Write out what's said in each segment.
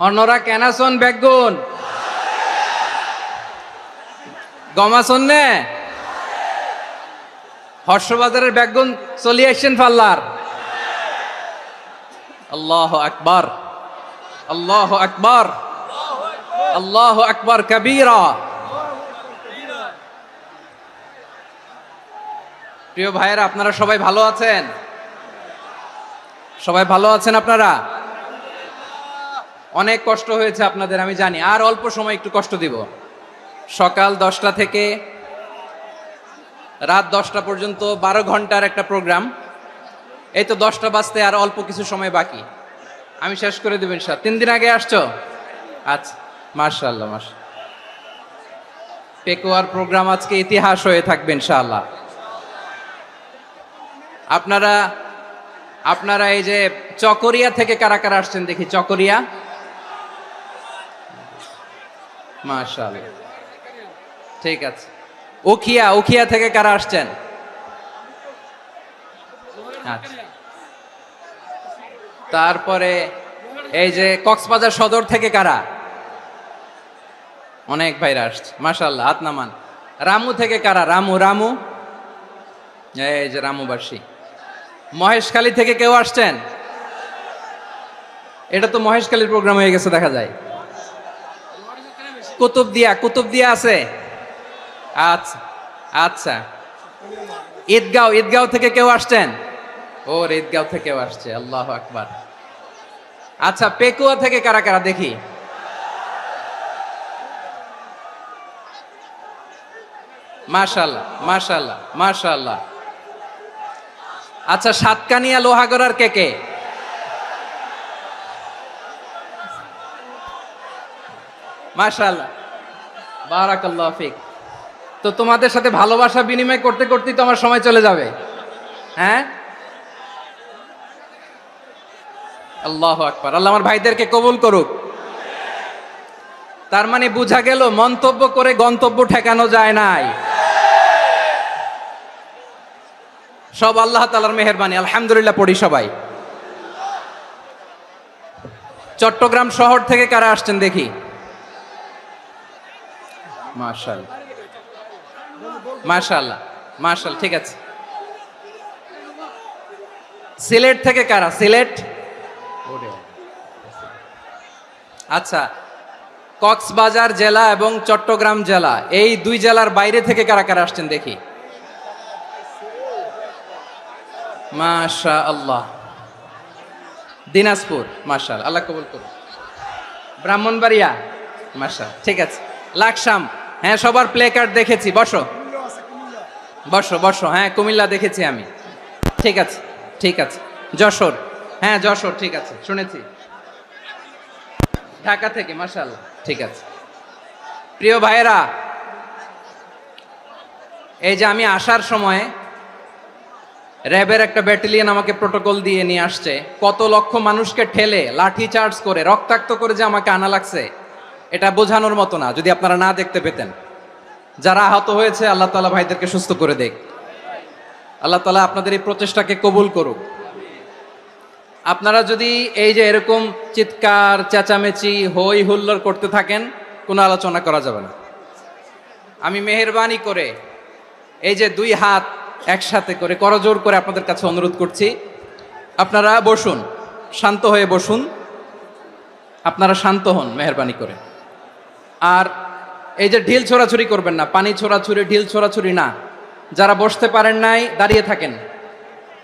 অন্যরা কেনাসন বেগুন গমাসন নে হর্ষবাজারের বেগুন চলি আসছেন ফাল্লার। আল্লাহ আকবার, আল্লাহ আকবার, আল্লাহ আকবার কবীরা। প্রিয় ভাইয়েরা, আপনারা সবাই ভালো আছেন? সবাই ভালো আছেন? আপনারা অনেক কষ্ট হয়েছে আপনাদের, আমি জানি। আর অল্প সময় একটু কষ্ট দিব। সকাল 10টা থেকে রাত 10টা পর্যন্ত 12 ঘন্টার একটা প্রোগ্রাম। এই তো 10টা বাজতে আর অল্প কিছু সময় বাকি, আমি শেষ করে দেব ইনশাআল্লাহ। 3 দিন আগে আসছো? আচ্ছা, মাশাআল্লাহ মাশাআল্লাহ। পেকুয়ার প্রোগ্রাম আজকে ইতিহাস হয়ে থাকবে ইনশাআল্লাহ। আপনারা এই যে চকরিয়া থেকে কারা কারা আসছেন দেখি? চকরিয়া, মাশাআল্লাহ, ঠিক আছে। উখিয়া থেকে কারা আসছেন? আচ্ছা। তারপরে এই যে কক্সবাজার সদর থেকে কারা? অনেক ভাইরা আসছে, মাশাআল্লাহ, হাত নামান। রামু থেকে কারা? রামু, এই যে রামুবাসী। মহেশখালী থেকে কেউ আসছেন? এটা তো মহেশখালীর প্রোগ্রাম হয়ে গেছে দেখা যায়। কুতুবদিয়া আছে? আচ্ছা আচ্ছা। ঈদগাঁও থেকে কেউ আসছেন? ওর ঈদগাঁও থেকেও আসছে, আল্লাহু আকবার। আচ্ছা, পেকুয়া থেকে কারা কারা দেখি? মাশাআল্লাহ মাশাআল্লাহ মাশাআল্লাহ। আচ্ছা, সাতকানিয়া লোহাগড়ার কে? মাশাআল্লাহ, বারাকাল্লাহু ফিক। তো তোমাদের সাথে ভালোবাসা বিনিময় করতে করতেই তো আমার সময় চলে যাবে। হ্যাঁ, আল্লাহু আকবার। আল্লাহ আমার ভাইদেরকে কবুল করুক। তার মানে বোঝা গেল মন্তব্য করে গন্তব্য ঠেকানো যায় নাই। সব আল্লাহ তাআলার মেহেরবানি, আলহামদুলিল্লাহ পড়ি সবাই। চট্টগ্রাম শহর থেকে কারা আসছেন দেখি? মাশাআল্লাহ মাশাআল্লাহ মাশাআল্লাহ, ঠিক আছে। সিলেট থেকে কারা? সিলেট, আচ্ছা। কক্সবাজার জেলা এবং চট্টগ্রাম জেলা, এই দুই জেলার বাইরে থেকে কারা কারা আসছেন দেখি? মাশাআল্লাহ। দিনাজপুর, মাশাআল্লাহ, আল্লাহ কবুল করুন। ব্রাহ্মণবাড়িয়া, মাশাআল্লাহ, ঠিক আছে। লাকসাম, হ্যাঁ, সবার প্লে কার্ড দেখেছি। বসো বসো। হ্যাঁ, কুমিল্লা দেখেছি আমি, ঠিক আছে ঠিক আছে। যশোর, হ্যাঁ যশোর, ঠিক আছে, শুনেছি। ঢাকা থেকে, মাশাআল্লাহ, ঠিক আছে। প্রিয় ভাইয়েরা, এই যে আমি আসার সময় র্যাবের একটা ব্যাটালিয়ন আমাকে প্রোটোকল দিয়ে নিয়ে আসছে। কত লক্ষ মানুষকে ঠেলে লাঠি চার্জ করে রক্তাক্ত করে যে আমাকে আনা লাগছে, এটা বোঝানোর মতো না। যদি আপনারা না দেখতে পেতেন। যারা আহত হয়েছে, আল্লাহ তাআলা ভাইদেরকে সুস্থ করে দেখ। আল্লাহ তাআলা আপনাদের এই প্রচেষ্টাকে কবুল করুক। আপনারা যদি এই যে এরকম চিৎকার চেঁচামেচি হই হুল্লোড় করতে থাকেন, কোনো আলোচনা করা যাবে না। আমি মেহেরবানি করে এই যে দুই হাত একসাথে করে করজোড় করে আপনাদের কাছে অনুরোধ করছি, আপনারা বসুন, শান্ত হয়ে বসুন। আপনারা শান্ত হন মেহেরবানি করে। আর এই যে ঢিল ছোড়াছুরি করবেন না, পানি ছোড়াছুরি, ঢিল ছোড়াছুরি না। যারা বসতে পারেন নাই, দাঁড়িয়ে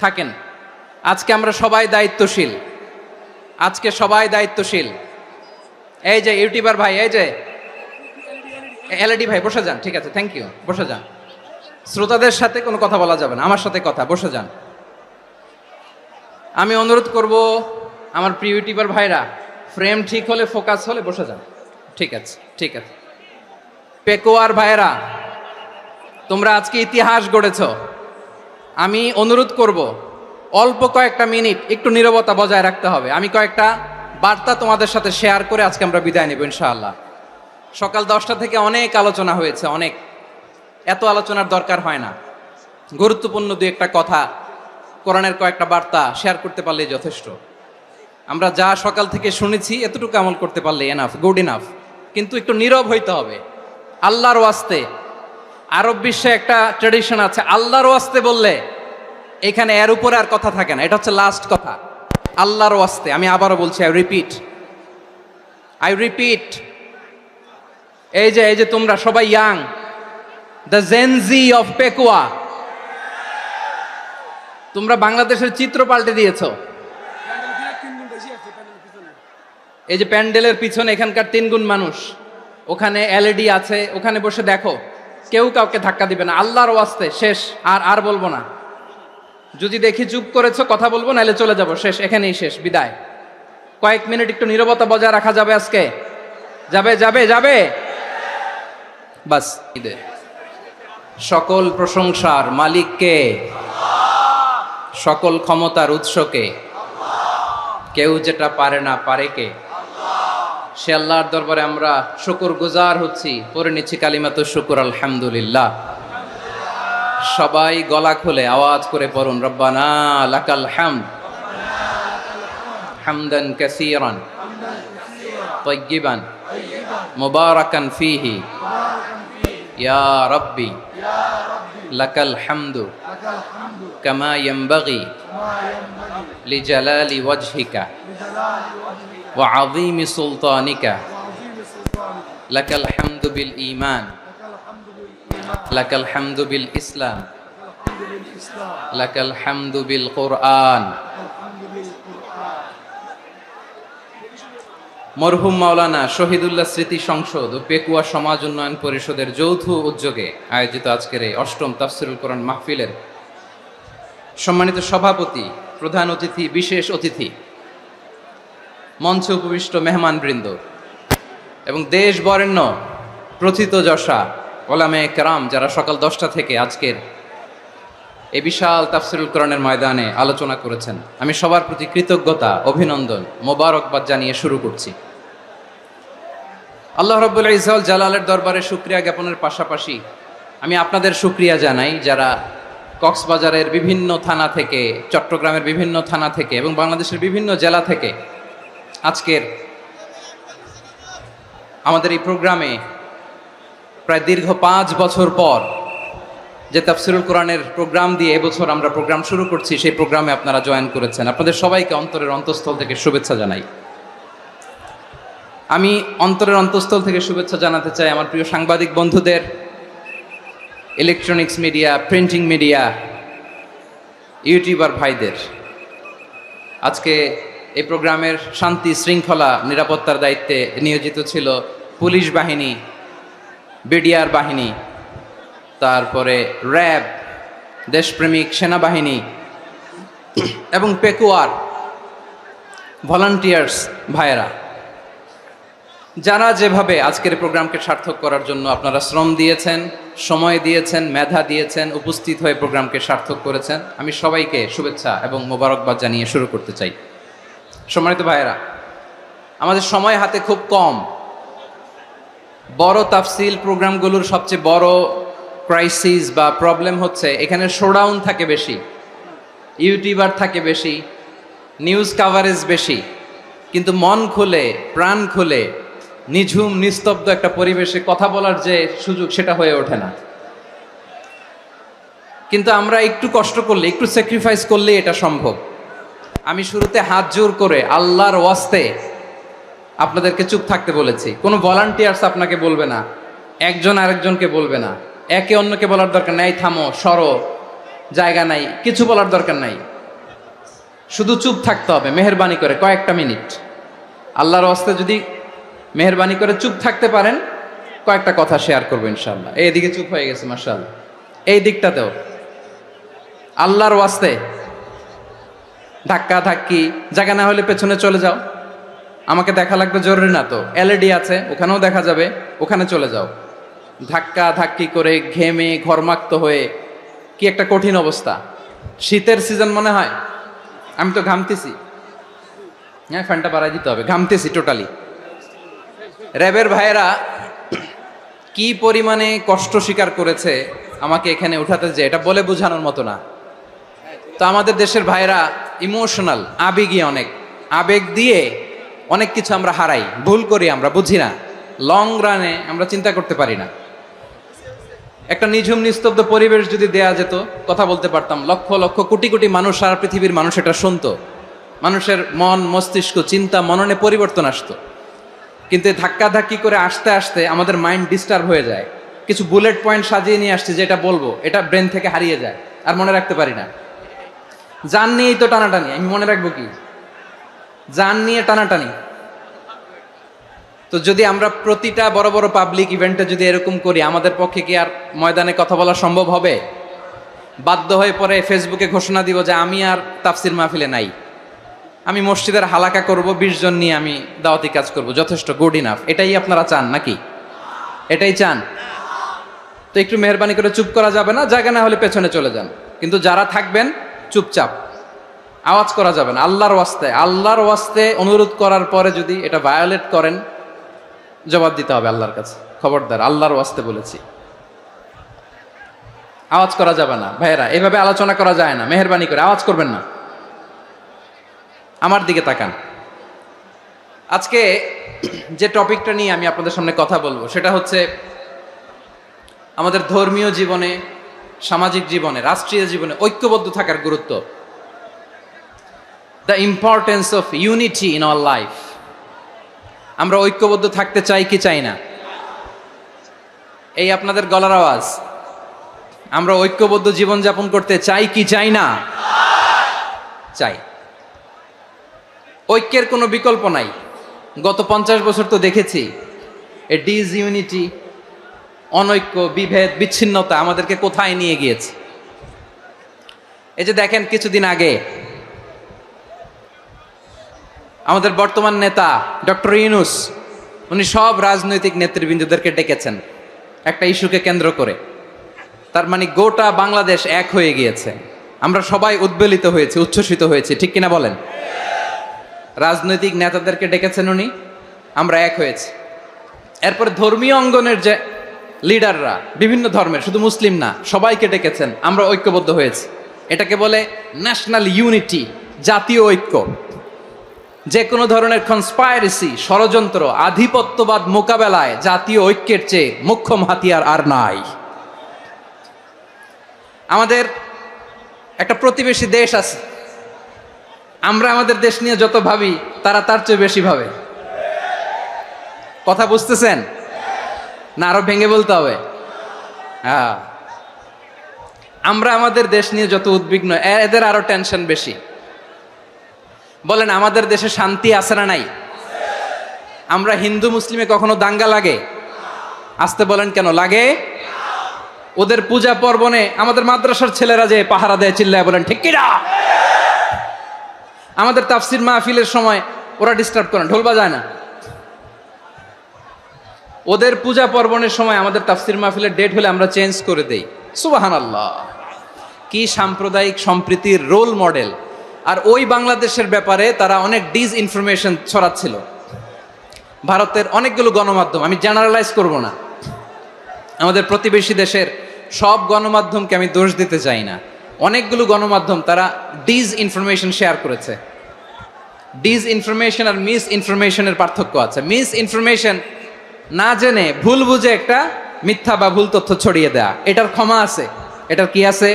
থাকেন। আজকে আমরা সবাই দায়িত্বশীল, আজকে সবাই দায়িত্বশীল। এই যে ইউটিউবার ভাই, এই যে এলইডি ভাই, বসে যান, ঠিক আছে, থ্যাংক ইউ, বসে যান। শ্রোতাদের সাথে কোনো কথা বলা যাবে না, আমার সাথে কথা, বসে যান। আমি অনুরোধ করব আমার প্রিয় ইউটিউবার ভাইরা, ফ্রেম ঠিক হলে, ফোকাস হলে বসে যান, ঠিক আছে ঠিক আছে। পেকুয়ার ভাইরা, তোমরা আজকে ইতিহাস গড়েছ। আমি অনুরোধ করব অল্প কয়েকটা মিনিট একটু নীরবতা বজায় রাখতে হবে। আমি কয়েকটা বার্তা তোমাদের সাথে শেয়ার করে আজকে আমরা বিদায় নেব ইনশাআল্লাহ। সকাল 10টা থেকে অনেক আলোচনা হয়েছে, অনেক, এত আলোচনার দরকার হয় না। গুরুত্বপূর্ণ দুই একটা কথা, কোরআনের কয়েকটা বার্তা শেয়ার করতে পারলে যথেষ্ট। আমরা যা সকাল থেকে শুনেছি এতটুকু আমল করতে পারলে এনাফ, গুড ইনাফ। কিন্তু একটু নীরব হইতে হবে আল্লাহর ওয়াস্তে। আরব বিশ্বে একটা ট্রেডিশন আছে, আল্লাহর ওয়াস্তে বললে এখানে এর উপরে আর কথা থাকে না, এটা হচ্ছে লাস্ট কথা। আল্লাহর ওয়াস্তে, আমি আবারও বলছি, আই রিপিট, এই যে তোমরা সবাই young, the Gen Z of Pekua, তোমরা বাংলাদেশের চিত্র পাল্টে দিয়েছো। এই যে প্যান্ডেলের পিছনে এখানকার 3 গুণ মানুষ, ওখানে এলইডি আছে, ওখানে বসে দেখো, কেউ কাউকে ধাক্কা দিবে না। আল্লাহর ওয়াস্তে শেষ, আর বলবো না। যদি দেখি চুপ করেছো, কথা বলবো, নাহলে চলে যাব, শেষ, এখানেই শেষ, বিদায়। কয়েক মিনিট একটু নীরবতা বজায় রাখা যাবে আজকে? যাবে বাস। সকল প্রশংসার মালিককে, সকল ক্ষমতার উৎসকে, কেউ যেটা পারে না পারে কে? সে আল্লাহর দরবারে আমরা শুকরগুজার হচ্ছি, পড়ে নিচ্ছি কালিমাতু শুকর, আলহামদুলিল্লাহ। সবাই গলা খুলে আওয়াজ করে পড়ুন, রব্বানা লাকাল হামদ হামদান কাসীরান তাইয়্যিবান মুবারাকান ফীহি ইয়া রাব্বি লাকাল হামদু কামা ইয়ানবাগি লিজালালি ওয়াজহিকা ওয়া আযীমি সুলতানিকা লাকাল হামদু বিল ঈমান লাকাল হামদু বিল ইসলাম লাকাল হামদু বিল কুরআন। মরহুম মাওলানা শহীদুল্লাহ স্মৃতি সংসদ ও পেকুয়া সমাজ উন্নয়ন পরিষদের যৌথ উদ্যোগে আয়োজিত আজকের এই ৮ম তাফসিরুল কোরআন মাহফিলের সম্মানিত সভাপতি, প্রধান অতিথি, বিশেষ অতিথি, মঞ্চে উপবিষ্ট মেহমানবৃন্দ এবং দেশ বরেণ্য প্রথিতযশা ওলামে কেরাম, যারা সকাল 10টা থেকে আজকের এই বিশাল তাফসিরুল কোরআনের ময়দানে আলোচনা করেছেন, আমি সবার প্রতি কৃতজ্ঞতা, অভিনন্দন, মোবারকবাদ জানিয়ে শুরু করছি। আল্লাহ রাব্বুল ইজ্জত জালালের দরবারে শুকরিয়া জ্ঞাপনের পাশাপাশি আমি আপনাদের শুকরিয়া জানাই, যারা কক্সবাজারের বিভিন্ন থানা থেকে, চট্টগ্রামের বিভিন্ন থানা থেকে এবং বাংলাদেশের বিভিন্ন জেলা থেকে আজকের আমাদের এই প্রোগ্রামে প্রায় দীর্ঘ 5 বছর পর যে তাফসিরুল কোরআনের প্রোগ্রাম দিয়ে এবছর আমরা প্রোগ্রাম শুরু করছি, সেই প্রোগ্রামে আপনারা জয়েন করেছেন। আপনাদের সবাইকে অন্তরের অন্তঃস্থল থেকে শুভেচ্ছা জানাই। আমি অন্তরের অন্তঃস্থল থেকে শুভেচ্ছা জানাতে চাই আমার প্রিয় সাংবাদিক বন্ধুদের, electronics media, printing media, YouTuber ভাইদের। আজকে এই প্রোগ্রামের শান্তি শৃঙ্খলা নিরাপত্তার দায়িত্বে নিয়োজিত ছিল পুলিশ বাহিনী, বিডিআর বাহিনী, তারপরে র্যাব, দেশপ্রেমিক সেনাবাহিনী এবং পেকুয়ার ভলান্টিয়ার্স ভাইয়েরা, যারা যেভাবে আজকের প্রোগ্রামকে সার্থক করার জন্য আপনারা শ্রম দিয়েছেন, সময় দিয়েছেন, মেধা দিয়েছেন, উপস্থিত হয়ে প্রোগ্রামকে সার্থক করেছেন, আমি সবাইকে শুভেচ্ছা এবং মোবারকবাদ জানিয়ে শুরু করতে চাই। সম্মানিত ভাইয়েরা, আমাদের সময় হাতে খুব কম। বড় তাফসিল প্রোগ্রামগুলোর সবচেয়ে বড় ক্রাইসিস বা প্রবলেম হচ্ছে এখানে শোডাউন থাকে বেশি, ইউটিউবার থাকে বেশি, নিউজ কাভারেজ বেশি, কিন্তু মন খুলে, প্রাণ খুলে, নিঝুম নিস্তব্ধ একটা পরিবেশে কথা বলার যে সুযোগ, সেটা হয়ে ওঠে না। কিন্তু আমরা একটু কষ্ট করলে, একটু স্যাক্রিফাইস করলে এটা সম্ভব। আমি শুরুতে হাত জোর করে আল্লাহর ওয়াস্তে আপনাদেরকে চুপ থাকতে বলেছি। কোনো ভলান্টিয়ার্স আপনাকে বলবে না, একজন আরেকজনকে বলবে না, একে অন্যকে বলার দরকার নাই, থামো, সরো, জায়গা নাই, কিছু বলার দরকার নাই। শুধু চুপ থাকতে হবে মেহেরবানি করে কয়েকটা মিনিট। আল্লাহর ওয়াস্তে যদি মেহেরবানি করে চুপ থাকতে পারেন, কয়েকটা কথা শেয়ার করবো ইনশাআল্লাহ। এইদিকে চুপ হয়ে গেছে মাশাআল্লাহ, এই দিকটাতেও আল্লাহর ওয়াস্তে ধাক্কা ধাক্কি, জায়গা না হলে পেছনে চলে যাও। আমাকে দেখা লাগবে জরুরি না তো, এলইডি আছে, ওখানেও দেখা যাবে, ওখানে চলে যাও। ধাক্কা ধাক্কি করে ঘেমে ঘরমাক্ত হয়ে কি একটা কঠিন অবস্থা। শীতের সিজন মনে হয়, আমি তো ঘামতেছি। হ্যাঁ, ফ্যানটা বাড়াই দিতে হবে, ঘামতেছি টোটালি। র্যাবের ভাইয়েরা কি পরিমাণে কষ্ট স্বীকার করেছে আমাকে এখানে উঠাতে, যে এটা বলে বোঝানোর মতো না। তো আমাদের দেশের ভাইয়েরা ইমোশনাল, আবেগী অনেক। আবেগ দিয়ে অনেক কিছু আমরা হারাই, ভুল করি, আমরা বুঝি না, লং রানে আমরা চিন্তা করতে পারি না। একটা নিঝুম নিস্তব্ধ পরিবেশ যদি দেয়া যেত, কথা বলতে পারতাম, লক্ষ লক্ষ কোটি কোটি মানুষ, সারা পৃথিবীর মানুষ এটা শুনতো, মানুষের মন মস্তিষ্ক চিন্তা মননে পরিবর্তন আসতো। কিন্তু ধাক্কাধাক্কি করে আসতে আসতে আমাদের মাইন্ড ডিস্টার্ব হয়ে যায়। কিছু বুলেট পয়েন্ট সাজিয়ে নিয়ে আসছে, যেটা বলবো এটা ব্রেন থেকে হারিয়ে যায়, আর মনে রাখতে পারি না। জান নিয়েই তো টানাটানি, আমি মনে রাখবো কি? জান নিয়ে টানাটানি। তো যদি আমরা প্রতিটা বড় বড় পাবলিক ইভেন্টে যদি এরকম করি, আমাদের পক্ষে কি আর ময়দানে কথা বলা সম্ভব হবে? বাধ্য হয়ে পরে ফেসবুকে ঘোষণা দিব যে আমি আর তাফসির মাহফিলে নাই, আমি মসজিদের হালাকা করব, 20 জন নিয়ে আমি দাওয়াতি কাজ করব, যথেষ্ট, গুড ইনাফ। এটাই আপনারা চান নাকি? এটাই চান? তো একটু মেহরবানি করে চুপ করা যাবে না? জায়গা না হলে পেছনে চলে যান, কিন্তু যারা থাকবেন চুপচাপ, আওয়াজ করা যাবে না। আল্লাহর ওয়াস্তে, আল্লাহর ওয়াস্তে অনুরোধ করার পরে যদি এটা ভায়োলেট করেন, জবাব দিতে হবে আল্লাহর কাছে। খবরদার, আল্লাহর ওয়াস্তে বলেছি, আওয়াজ করা যাবে না। ভাইয়েরা, এভাবে আলোচনা করা যায় না, মেহরবানি করে আওয়াজ করবেন না। আমার দিকে তাকান। আজকে যে টপিকটা নিয়ে আমি আপনাদের সামনে কথা বলবো, সেটা হচ্ছে আমাদের ধর্মীয় জীবনে, সামাজিক জীবনে, রাষ্ট্রীয় জীবনে ঐক্যবদ্ধ থাকার গুরুত্ব। The importance of unity in our life. আমরা ঐক্যবদ্ধ থাকতে চাই কি চাই না? এই আপনাদের গলার আওয়াজ। আমরা ঐক্যবদ্ধ জীবনযাপন করতে চাই কি চাই না? চাই। ঐক্যের কোনো বিকল্প নাই। গত 50 বছর তো দেখেছি এ ডিসইউনিটি, অনৈক্য, বিভেদ, বিচ্ছিন্নতা আমাদেরকে কোথায় নিয়ে গিয়েছে। এই যে দেখেন, কিছুদিন আগে আমাদের বর্তমান নেতা ডক্টর ইউনূস, উনি সব রাজনৈতিক নেতৃবৃন্দদেরকে ডেকেছেন একটা ইস্যুকে কেন্দ্র করে। তার মানে গোটা বাংলাদেশ এক হয়ে গিয়েছে। আমরা সবাই উদ্বেলিত হয়েছি, উচ্ছ্বসিত হয়েছি, ঠিক কিনা বলেন? রাজনৈতিক নেতাদেরকে ডেকেছেন উনি, আমরা এক হয়েছি। এরপরে ধর্মীয় অঙ্গনের যে লিডাররা, বিভিন্ন ধর্মের, শুধু মুসলিম না, সবাইকে ডেকেছেন, আমরা ঐক্যবদ্ধ হয়েছি। এটাকে বলে ন্যাশনাল ইউনিটি, জাতীয় ঐক্য। যে কোনো ধরনের কনস্পাইরেসি, ষড়যন্ত্র, আধিপত্যবাদ মোকাবেলায় জাতীয় ঐক্যের চেয়ে মোক্ষম হাতিয়ার আর নাই। আমাদের একটা প্রতিবেশী দেশ আছে, আমরা আমাদের দেশ নিয়ে যত ভাবি, তারা তার চেয়ে বেশি ভাবে। কথা বুঝতেছেন না? আরো ভেঙে বলতে হবে। হ্যাঁ, আমরা আমাদের দেশ নিয়ে যত উদ্বিগ্ন, এদের আরো টেনশন বেশি। বলেন, আমাদের দেশে শান্তি আছে না নাই? আমরা হিন্দু মুসলিমে কখনো দাঙ্গা লাগে? আসতে বলেন, কেন লাগে? ওদের পূজা পার্বণে আমাদের মাদ্রাসার ছেলেরা যে পাহারা দেয়, চিল্লায় বলেন ঠিক কিনা? আমাদের তাফসির মাহফিলের সময় ওরা ডিস্টার্ব করেন, ঢোল বাজায় না। ওদের পূজা পার্বণের সময় আমাদের তাফসির মাহফিলের ডেট হলে আমরা চেঞ্জ করে দেই। সুবহানাল্লাহ, কি সাম্প্রদায়িক সম্প্রীতির রোল মডেল। আর ওই বাংলাদেশের ব্যাপারে তারা অনেক ডিসইনফরমেশন ছড়াচ্ছিল। ভারতের অনেকগুলো গণমাধ্যম, আমি জেনারেলাইজ করব না, আমাদের প্রতিবেশী দেশের সব গণমাধ্যমকে আমি দোষ দিতে চাই না, অনেকগুলো গণমাধ্যম তারা ডিসইনফরমেশন শেয়ার করেছে। ডিসইনফরমেশন আর মিস ইনফরমেশনের পার্থক্য আছে। মিস ইনফরমেশন না জেনে ভুল বুঝে একটা মিথ্যা বা ভুল তথ্য ছড়িয়ে দেয়া, এটার ক্ষমা আছে, এটার কি আছে?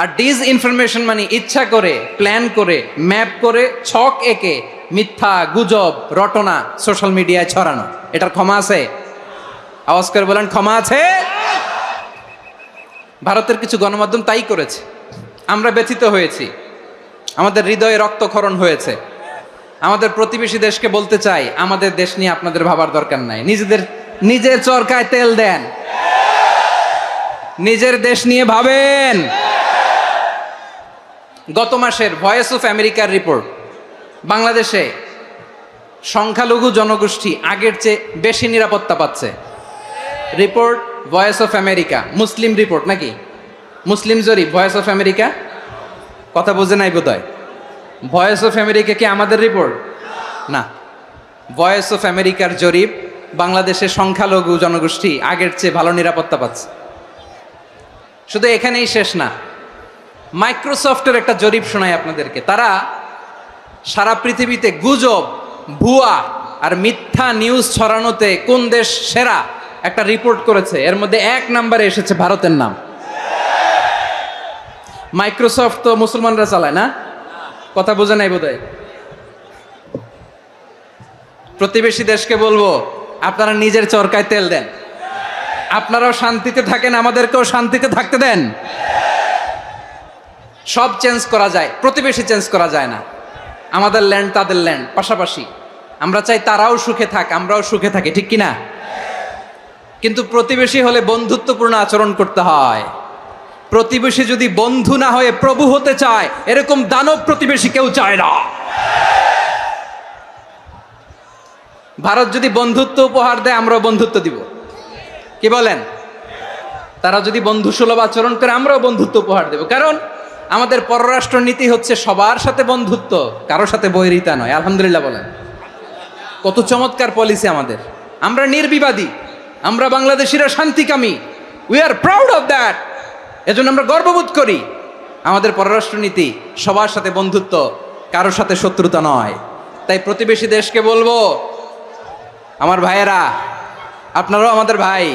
আর ডিসইনফরমেশন মানে ইচ্ছা করে, প্ল্যান করে, ম্যাপ করে, ছক এঁকে মিথ্যা, গুজব, রটনা সোশ্যাল মিডিয়ায় ছড়ানো, এটার ক্ষমা আছে? আওয়াজ করে বলেন, ক্ষমা আছে? ভারতের কিছু গণমাধ্যম তাই করেছে। আমরা ব্যথিত হয়েছি, আমাদের হৃদয়ে রক্তক্ষরণ হয়েছে। আমাদের প্রতিবেশী দেশকে বলতে চাই, আমাদের দেশ নিয়ে আপনাদের ভাবার দরকার নাই। নিজের চরকায় তেল দেন, নিজের দেশ নিয়ে ভাবেন। গত মাসের ভয়েস অফ আমেরিকার রিপোর্ট, বাংলাদেশে সংখ্যালঘু জনগোষ্ঠী আগের চেয়ে বেশি নিরাপত্তা পাচ্ছে। Report voice of America, Muslim report নাকি? মুসলিম জরিপ, ভয়েস অফ আমেরিকা। কথা বোঝে নাই বোধহয়। ভয়েস অফ আমেরিকা কি আমাদের রিপোর্ট? না, ভয়েস অফ আমেরিকার জরিপ, বাংলাদেশের সংখ্যালঘু জনগোষ্ঠী আগের চেয়ে ভালো নিরাপত্তা পাচ্ছে। শুধু এখানেই শেষ না, মাইক্রোসফটের একটা জরিপ শোনাই আপনাদেরকে। তারা সারা পৃথিবীতে গুজব, ভুয়া আর মিথ্যা নিউজ ছড়ানোতে কোন দেশ সেরা একটা রিপোর্ট করেছে, এর মধ্যে 1 নম্বরে এসেছে ভারতের নাম। মাইক্রোসফট তো মুসলমানরা চালায় না, কথা বোঝে নাই বোধহয়। প্রতিবেশী দেশকে বলবো, আপনারা নিজের চরকায় তেল দেন, আপনারাও শান্তিতে থাকেন, আমাদেরকেও শান্তিতে থাকতে দেন। সব চেঞ্জ করা যায়, প্রতিবেশী চেঞ্জ করা যায় না। আমাদের ল্যান্ড তাদের ল্যান্ড পাশাপাশি, আমরা চাই তারাও সুখে থাক, আমরাও সুখে থাকি, ঠিক কিনা? কিন্তু প্রতিবেশী হলে বন্ধুত্বপূর্ণ আচরণ করতে হয়। প্রতিবেশী যদি বন্ধু না হয়ে প্রভু হতে চায়, এরকম দানব প্রতিবেশী কেউ চায় না। ভারত যদি বন্ধুত্ব উপহার দেয়, আমরাও বন্ধুত্ব দিব, কি বলেন? তারা যদি বন্ধুসুলভ আচরণ করে, আমরাও বন্ধুত্ব উপহার দেব। কারণ আমাদের পররাষ্ট্র নীতি হচ্ছে সবার সাথে বন্ধুত্ব, কারোর সাথে বৈরিতা নয়। আলহামদুলিল্লাহ বলেন, কত চমৎকার পলিসি আমাদের। আমরা নির্বিবাদী, আমরা বাংলাদেশিরা শান্তিকামী, we are proud of that. এজন্য আমরা গর্ববোধ করি। আমাদের পররাষ্ট্র নীতি সবার সাথে বন্ধুত্ব, কারোর সাথে শত্রুতা নয়। তাই প্রতিবেশী দেশকে বলবো, আমার ভাইয়েরা, আপনারাও আমাদের ভাই,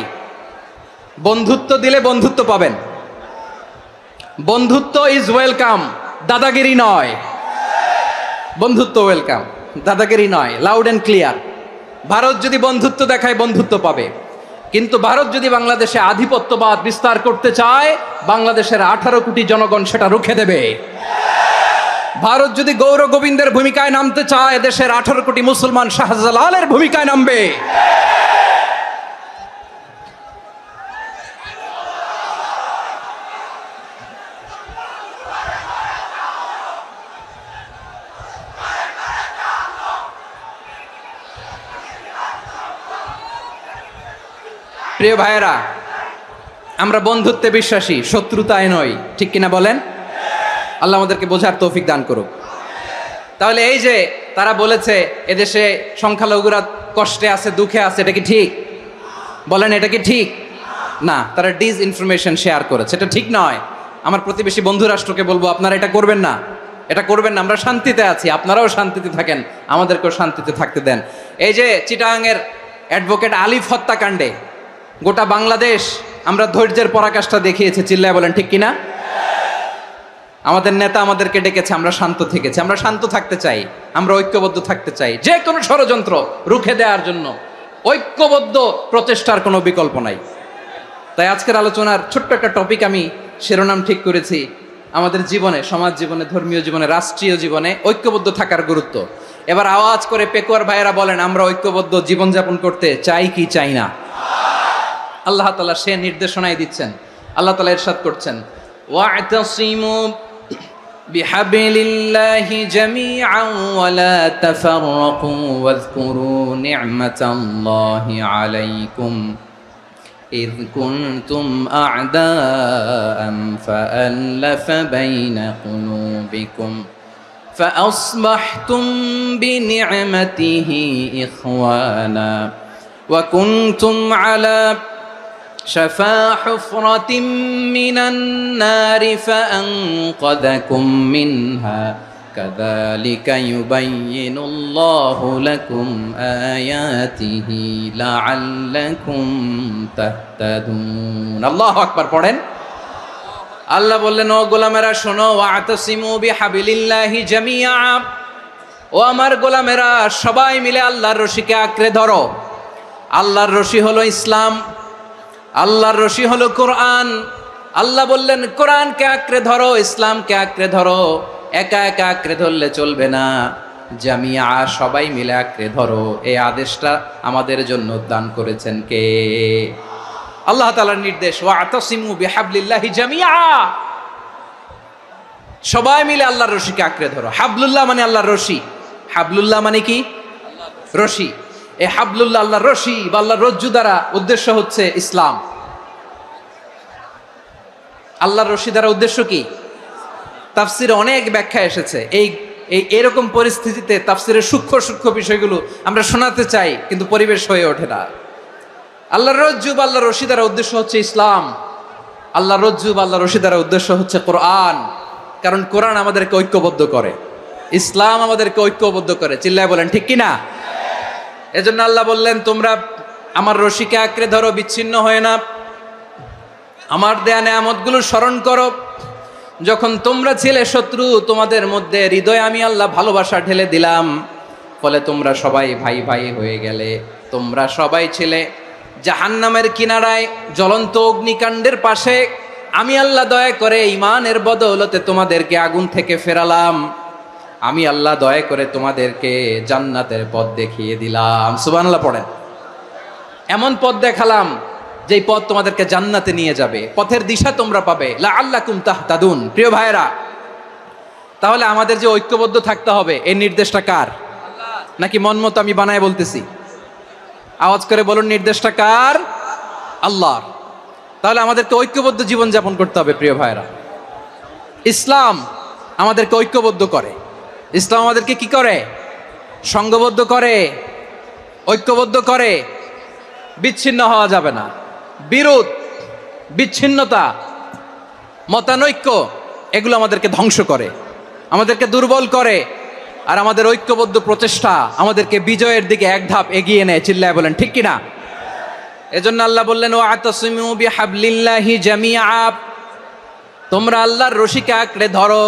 বন্ধুত্ব দিলে বন্ধুত্ব পাবেন। বন্ধুত্ব ইজ ওয়েলকাম, দাদাগিরি নয়। বন্ধুত্ব ওয়েলকাম, দাদাগিরি নয়, লাউড অ্যান্ড ক্লিয়ার। ভারত যদি বন্ধুত্ব দেখায়, বন্ধুত্ব পাবে। কিন্তু ভারত যদি বাংলাদেশে আধিপত্যবাদ বিস্তার করতে চায়, বাংলাদেশের 18 কোটি জনগণ সেটা রুখে দেবে। ভারত যদি গৌর গোবিন্দের ভূমিকায় নামতে চায়, দেশের 18 কোটি মুসলমান শাহজালালের ভূমিকায় নামবে। প্রিয় ভাইয়েরা, আমরা বন্ধুত্বে বিশ্বাসী, শত্রুতায় নয়, ঠিক কিনা বলেন? আল্লাহ আমাদেরকে বোঝার তৌফিক দান করুক। তাহলে এই যে তারা বলেছে এদেশে সংখ্যালঘুরা কষ্টে আছে, দুঃখে আছে, এটা কি ঠিক? বলেন, এটা কি ঠিক? না, তারা ডিস ইনফরমেশন শেয়ার করেছে, এটা ঠিক নয়। আমার প্রতিবেশী বন্ধু রাষ্ট্রকে বলবো, আপনারা এটা করবেন না, এটা করবেন না। আমরা শান্তিতে আছি, আপনারাও শান্তিতে থাকেন, আমাদেরকেও শান্তিতে থাকতে দেন। এই যে চিটাগাংয়ের অ্যাডভোকেট আলিফ হত্যাকাণ্ডে গোটা বাংলাদেশ আমরা ধৈর্যের পরাকাষ্ঠা দেখিয়েছে, চিল্লায় বলেন ঠিক কিনা? আমাদের নেতা আমাদেরকে ডেকেছে, আমরা শান্ত থেকেছি। আমরা শান্ত থাকতে চাই, আমরা ঐক্যবদ্ধ থাকতে চাই। যে কোনো ষড়যন্ত্র রুখে দেওয়ার জন্য ঐক্যবদ্ধ প্রচেষ্টার কোনো বিকল্প নাই। তাই আজকের আলোচনার ছোট্ট একটা টপিক আমি শিরোনাম ঠিক করেছি, আমাদের জীবনে, সমাজ জীবনে, ধর্মীয় জীবনে, রাষ্ট্রীয় জীবনে ঐক্যবদ্ধ থাকার গুরুত্ব। এবার আওয়াজ করে পেকুয়ার ভাইয়েরা বলেন, আমরা ঐক্যবদ্ধ জীবনযাপন করতে চাই কি চাই না? আল্লাহ তাআলা সে নির্দেশনাই দিচ্ছেন। আল্লাহ তাআলা ইরশাদ করছেন, ওয়া'তাসিমু বিহাবলিল্লাহি জামিআন ওয়া লা তাফাররাকু ওয়াযকুরু নি'মাতাল্লাহি আলাইকুম إذ كنتم أعداء فألف بين قلوبكم فأصبحتم بنعمته إخوانا وكنتم على شفا حفرة من النار فأنقذكم منها كذلك يبين الله لكم آياته لعلكم تهتدون الله أكبر পড়েন। আল্লাহ বললেন, ও গোলামেরা শোনো, ওয়া'তাসিমু বিহাবিলিল্লাহি জামিআ, ও আমার গোলামেরা সবাই মিলে আল্লাহর রশিকে আঁকড়ে ধরো। আল্লাহর রশি হলো ইসলাম, আল্লাহর রশি হলো কোরআন। আল্লাহ বললেন, কোরআনকে আঁকড়ে ধরো, ইসলামকে আঁকড়ে ধরো। একা একা আঁকড়ে ধরলে চলবে না, জামিয়া, সবাই মিলে আঁকড়ে ধরো। এই আদেশটা আমাদের জন্য দান করেছেন কে? আল্লাহ তাআলার নির্দেশ, ওয়া'তাসিমু বিহাবলিল্লাহি জামিআ, সবাই মিলে আল্লাহর রশিকে আঁকড়ে ধরো। হাবলুল্লাহ মানে আল্লাহর রশি। হাবলুল্লাহ মানে কি? রশি। এই হাবলুল্লাহ, আল্লাহর রশি বা আল্লাহর রজ্জু দ্বারা উদ্দেশ্য হচ্ছে ইসলাম। আল্লাহর রশি দ্বারা উদ্দেশ্য কি? তাফসিরে অনেক ব্যাখ্যা এসেছে। এরকম পরিস্থিতিতে তাফসিরের সূক্ষ্ম সূক্ষ্ম বিষয়গুলো আমরা শোনাতে চাই, কিন্তু পরিবেশ হয়ে ওঠে না। আল্লাহর রজ্জু বা আল্লাহর রশি দ্বারা উদ্দেশ্য হচ্ছে ইসলাম। আল্লাহর রজ্জু বা আল্লাহর রশি দ্বারা উদ্দেশ্য হচ্ছে কোরআন, কারণ কোরআন আমাদেরকে ঐক্যবদ্ধ করে। ইসলাম আমাদেরকে ঐক্যবদ্ধ করে, চিল্লায় বলেন ঠিক কিনা? এজন্য আল্লাহ বললেন, তোমরা আমার রশিকে আঁকড়ে ধরো, বিচ্ছিন্ন হয়ে না, আমার দেয়া নেয়ামতগুলো স্মরণ করো। যখন তোমরা ছিলে শত্রু, তোমাদের মধ্যে হৃদয়ে আমি আল্লাহ ভালোবাসা ঢেলে দিলাম, ফলে তোমরা সবাই ভাই ভাই হয়ে গেলে। তোমরা সবাই ছিলে জাহান্নামের কিনারায়, জ্বলন্ত অগ্নিকাণ্ডের পাশে। আমি আল্লাহ দয়া করে ঈমানের বদৌলতে তোমাদেরকে আগুন থেকে ফেরালাম। আমি আল্লাহ দয়া করে তোমাদেরকে জান্নাতের পথ দেখিয়ে দিলাম। সুবহানাল্লাহ পড়েন। এমন পথ দেখালাম যেই পথ তোমাদেরকে জান্নাতে নিয়ে যাবে, পথের দিশা তোমরা পাবে। লাআল্লাকুম তাহতাদুন। প্রিয় ভাইরা, তাহলে আমাদের যে ঐক্যবদ্ধ থাকতে হবে, এই নির্দেশটা কার? নাকি মন মতো আমি বানায় বলতেছি? আওয়াজ করে বলুন, নির্দেশটা কার? আল্লাহর। তাহলে আমাদেরকে ঐক্যবদ্ধ জীবন যাপন করতে হবে। প্রিয় ভাইরা, ইসলাম আমাদেরকে ঐক্যবদ্ধ করে। ইসলাম আমাদেরকে কি করে? সংঘবদ্ধ করে, ঐক্যবদ্ধ করে। বিচ্ছিন্ন হওয়া যাবে না। বিরোধ, বিচ্ছিন্নতা, মতানৈক্য, এগুলো আমাদেরকে ধ্বংস করে, আমাদেরকে দুর্বল করে। আর আমাদের ঐক্যবদ্ধ প্রচেষ্টা আমাদেরকে বিজয়ের দিকে এক ধাপ এগিয়ে নেয়। চিল্লায় বলেন ঠিক কিনা? এজন্য আল্লাহ বললেন, ওয়াতাসিমু বিহাবলিল্লাহি জামিআ। তোমরা আল্লাহর রশিকে আঁকড়ে ধরো,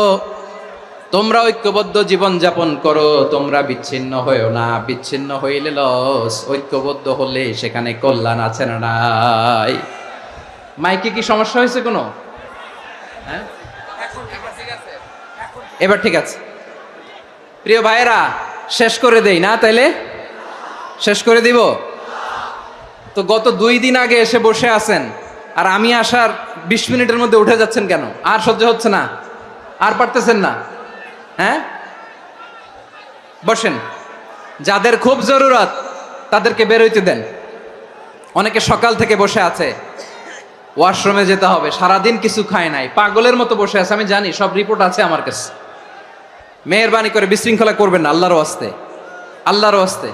তোমরা ঐক্যবদ্ধ জীবন যাপন করো, তোমরা বিচ্ছিন্ন হয়েও না। বিচ্ছিন্ন হইলে লস, ঐক্যবদ্ধ হলে সেখানে কল্যাণ আছে না নাই? মাইকে কি সমস্যা হয়েছে কোনো? হ্যাঁ, এবার ঠিক আছে। প্রিয় ভাইয়েরা, শেষ করে দেই না? তাইলে শেষ করে দিব তো। গত 2 দিন আগে এসে বসে আছেন, আর আমি আসার 20 মিনিটের মধ্যে উঠে যাচ্ছেন কেন? আর সহ্য হচ্ছে না? আর পারতেছেন না? হ্যাঁ, বসেন। যাদের খুব জরুরত তাদেরকে বের হইতে দেন। অনেকে সকাল থেকে বসে আছে, ওয়াশরুমে যেতে হবে, সারাদিন কিছু খায় নাই, পাগলের মতো বসে আছে। আমি জানি, সব রিপোর্ট আছে আমার কাছে। মেহেরবানি করে বিশৃঙ্খলা করবেন না, আল্লাহর ওয়াস্তে, আল্লাহর ওয়াস্তে।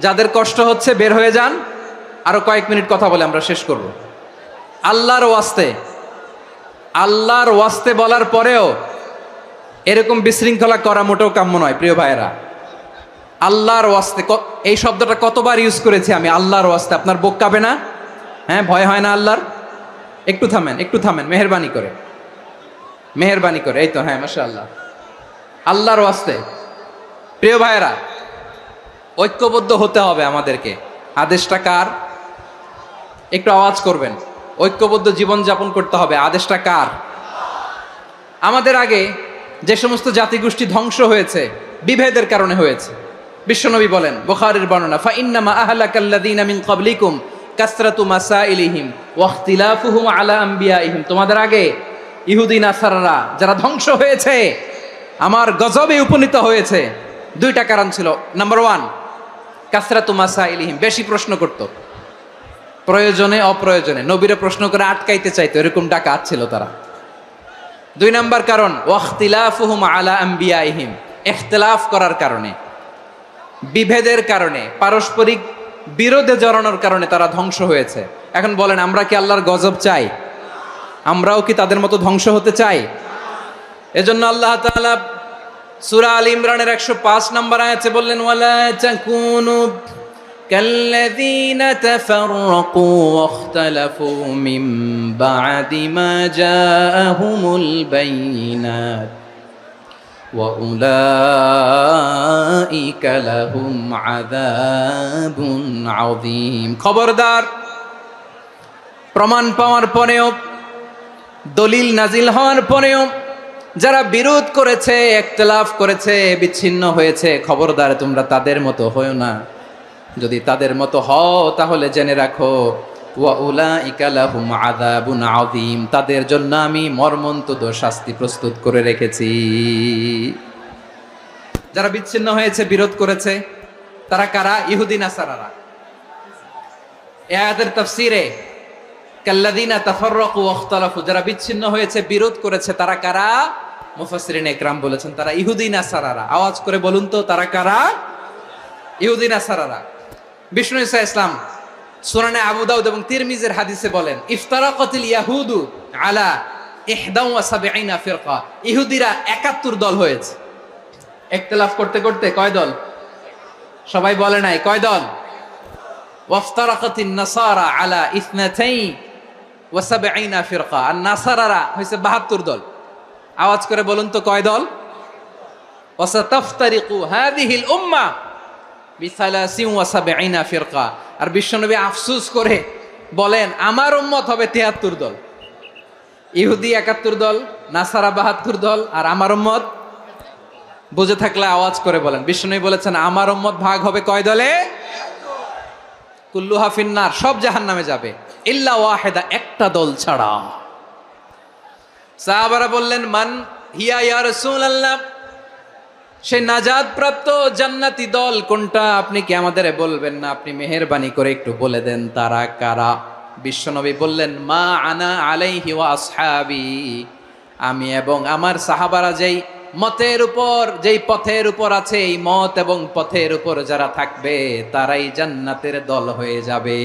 যাদের কষ্ট হচ্ছে বের হয়ে যান। আরো কয়েক মিনিট কথা বলে আমরা শেষ করব। আল্লাহর ওয়াস্তে, আল্লাহর ওয়াস্তে বলার পরেও এরকম বিশৃঙ্খলা করা মোটেও কাম্য নয়। প্রিয় ভাইয়েরা, আল্লাহর ওয়াস্তে, এই শব্দটা কতবার ইউজ করেছি আমি, আল্লাহর ওয়াস্তে। আপনার বুক কাঁপে না? হ্যাঁ, ভয় হয় না আল্লাহর? একটু থামেন, একটু থামেন, মেহেরবানি করে, মেহেরবানি করে। এই তো, হ্যাঁ, মাশাআল্লাহ। আল্লাহর ওয়াস্তে প্রিয় ভাইয়েরা, ঐক্যবদ্ধ হতে হবে আমাদেরকে। আদেশটা কার? একটু আওয়াজ করবেন। ঐক্যবদ্ধ জীবন যাপন করতে হবে, আদেশটা কার? আমাদের আগে যে সমস্ত জাতিগোষ্ঠী ধ্বংস হয়েছে, বিভেদের কারণে হয়েছে। বিশ্বনবী বলেন, বুখারীর বর্ণনা, ফাইন্নামা আহলাকাল্লাযীনা মিন ক্বাবলিকুম কাসরাতু মাসাইলিহিম ওয়া ইখতিলাফুহুম আলা আম্বিয়াইহিম। তোমাদের আগে ইহুদি নাসারারা যারা ধ্বংস হয়েছে, আমার গজবে উপনীত হয়েছে, 2টা কারণ ছিল। নাম্বার 1, কাসরাতু মাসাইলিহিম, বেশি প্রশ্ন করত, প্রয়োজনে অপ্রয়োজনে নবীরে প্রশ্ন করে আটকাইতে চাইতো, এরকম ডাকাত ছিল তারা। 2 নাম্বার কারণ, ওয়াখতিলাফুহুম আলা আম্বিয়াইহিম, ইখতিলাফ করার কারণে, বিভেদের কারণে, পারস্পরিক বিরোধে জড়ানোর কারণে তারা ধ্বংস হয়েছে। এখন বলেন, আমরা কি আল্লাহর গজব চাই? আমরাও কি তাদের মতো ধ্বংস হতে চাই? এজন্য আল্লাহ তাআলা সূরা আল ইমরানের 105 নম্বর আয়াতে বললেন, ওয়ালা তাকুনু কাল্লাযীনা তাফাররাকু ওয়াখতালাফু মিন বা'দি মা জাআহুমুল বাইয়িনাত ওয়া উলাইকা লাহুম আযাবুন আযীম। খবরদার, প্রমাণ পাওয়ার পরেও, দলিল নাজিল হওয়ার পরেও যারা বিরোধ করেছে, ইখতিলাফ করেছে, বিচ্ছিন্ন হয়েছে, খবরদার তোমরা তাদের মতো হও না। যদি তাদের মতো হও তাহলে জেনে রাখো, ওয়া উলাইকা লাহুম আযাবুন আযীম, তাদের জন্য আমি মর্মন্তুদ শাস্তি প্রস্তুত করে রেখেছি। যারা বিচ্ছিন্ন হয়েছে, বিরোধ করেছে, তারা কারা? ইহুদি নাসারারা। এই আয়াতের তাফসীরে কাল্লাযীনা তাফাররাকু ওয়াখতালাফু, যারা বিচ্ছিন্ন হয়েছে, বিরোধ করেছে, তারা কারা? মুফাসসিরিন ইকরাম বলেছেন, তারা ইহুদি নাসারারা। আওয়াজ করে বলুন তো, তারা কারা? ইহুদি নাসারারা। বিষ্ণু ঈসা ইসলাম সুনানে আবু দাউদ এবং তিরমিজির হাদিসে বলেন, ইফতারাকাতিল ইয়াহুদু আলা 71 ফিরকা, ইহুদিরা 71 দল হয়েছে। ইখতিলাফ করতে করতে কয় দল? সবাই বলে নাই কয় দল? ওয়াফতারাকাতিন নাসারা আলা ইসনাতাই ওয়া সাবঈনা ফিরকা। আর নাসারারা হইছে 72 দল। আওয়াজ করে বলুন তো কয় দল? ওয়া সাতাফতারিকু হাযিহিল উম্মাহ বিসালাসিন ওয়া সাবঈনা ফিরকা। আর বিশ্বনবী আফসোস করে বলেন আমার উম্মত হবে 73 দল। ইহুদি 71 দল, নাসারা 72 দল, আর আমার উম্মত। বুঝে থাকলে আওয়াজ করে বলেন। বিশ্বনবী বলেছেন আমার উম্মত ভাগ হবে কয় দলে? কুল্লুহা ফিন্নার, সব জাহান্নামে যাবে, ইল্লা ওয়াহিদা, একটা দল ছাড়া। সাহাবারা বললেন মান হিয়া ইয়া রাসূলুল্লাহ, সেই নাজাত প্রাপ্ত জান্নাতি দল কোনটা? আপনি কি আমাদের বলবেন না? আপনি মেহেরবানি করে একটু বলে দেন তারা কারা। বিশ্বনবী বললেন মা আনা আলাইহি ওয়া আসহাবি, আমি এবং আমার সাহাবারা যেই মতের উপর, যেই পথের উপর আছে, এই মত এবং পথের উপর যারা থাকবে তারাই জান্নাতের দল হয়ে যাবে।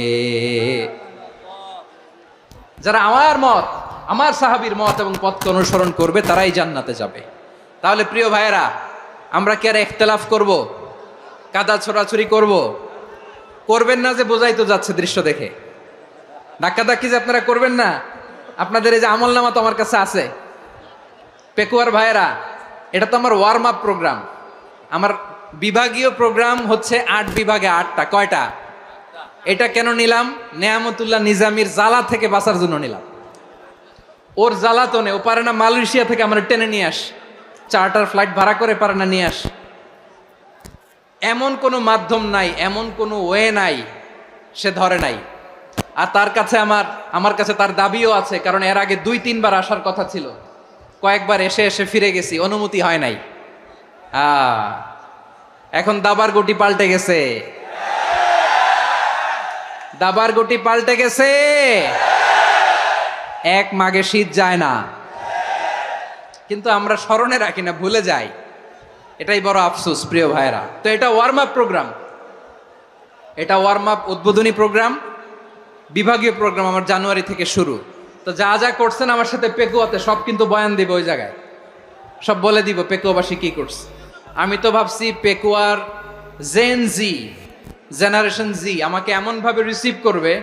যারা আমার মত, আমার সাহাবীর মত এবং পথকে অনুসরণ করবে তারাই জান্নাতে যাবে। তাহলে প্রিয় ভাইয়েরা, আমরা কি আর ইখতিলাফ করব? কাদা ছোড়াছুরি করব? করবেন না যে বোঝাই তো যাচ্ছে দৃশ্য দেখে। ধাক্কাধাক্কি যে আপনারা করবেন না। আপনাদের এই যে আমলনামা তো আমার কাছে আছে। পেকুয়ার ভাইয়েরা, এটা তো আমার ওয়ার্ম আপ প্রোগ্রাম। আমার বিভাগীয় প্রোগ্রাম হচ্ছে 8 বিভাগে 8টা। কয়টা? এটা কেন নিলাম? নেয়ামতুল্লাহ নিজামীর জ্বালা থেকে বাঁচার জন্য নিলাম। ওর জ্বালাতনে ও পারে না মালয়েশিয়া থেকে আমরা টেনে নিয়ে আস, চার্টার ফ্লাইট ভাড়া করে পারে না নিয়ে আস। এমন কোনো মাধ্যম নাই, এমন কোনো ওয়ে নাই সে ধরে নাই। আর তার কাছে আমার কাছে তার দাবিও আছে, কারণ এর আগে 2-3 বার আসার কথা ছিল। কয়েকবার এসে এসে ফিরে গেছি, অনুমতি হয় নাই। এখন দাবার গুটি পাল্টে গেছে, দাবার গুটি পাল্টে গেছে। এক মাঘে শীত যায় না, কিন্তু আমরা স্মরণে রাখি না, ভুলে যাই। এটাই বড় আফসোস প্রিয় ভাইরা। তো এটা ওয়ার্ম আপ প্রোগ্রাম, এটা ওয়ার্ম আপ উদ্বোধনী প্রোগ্রাম, বিভাগীয় প্রোগ্রাম আমার জানুয়ারি থেকে শুরু। তো যা যা করছেন আমার সাথে পেকুয়াতে সব কিন্তু বয়ান দিব, ওই জায়গায় সব বলে দিব পেকুয়াবাসী কি করছে। আমি তো ভাবছি পেকুয়ার জেনারেশন জি আমাকে এমনভাবে রিসিভ করবে,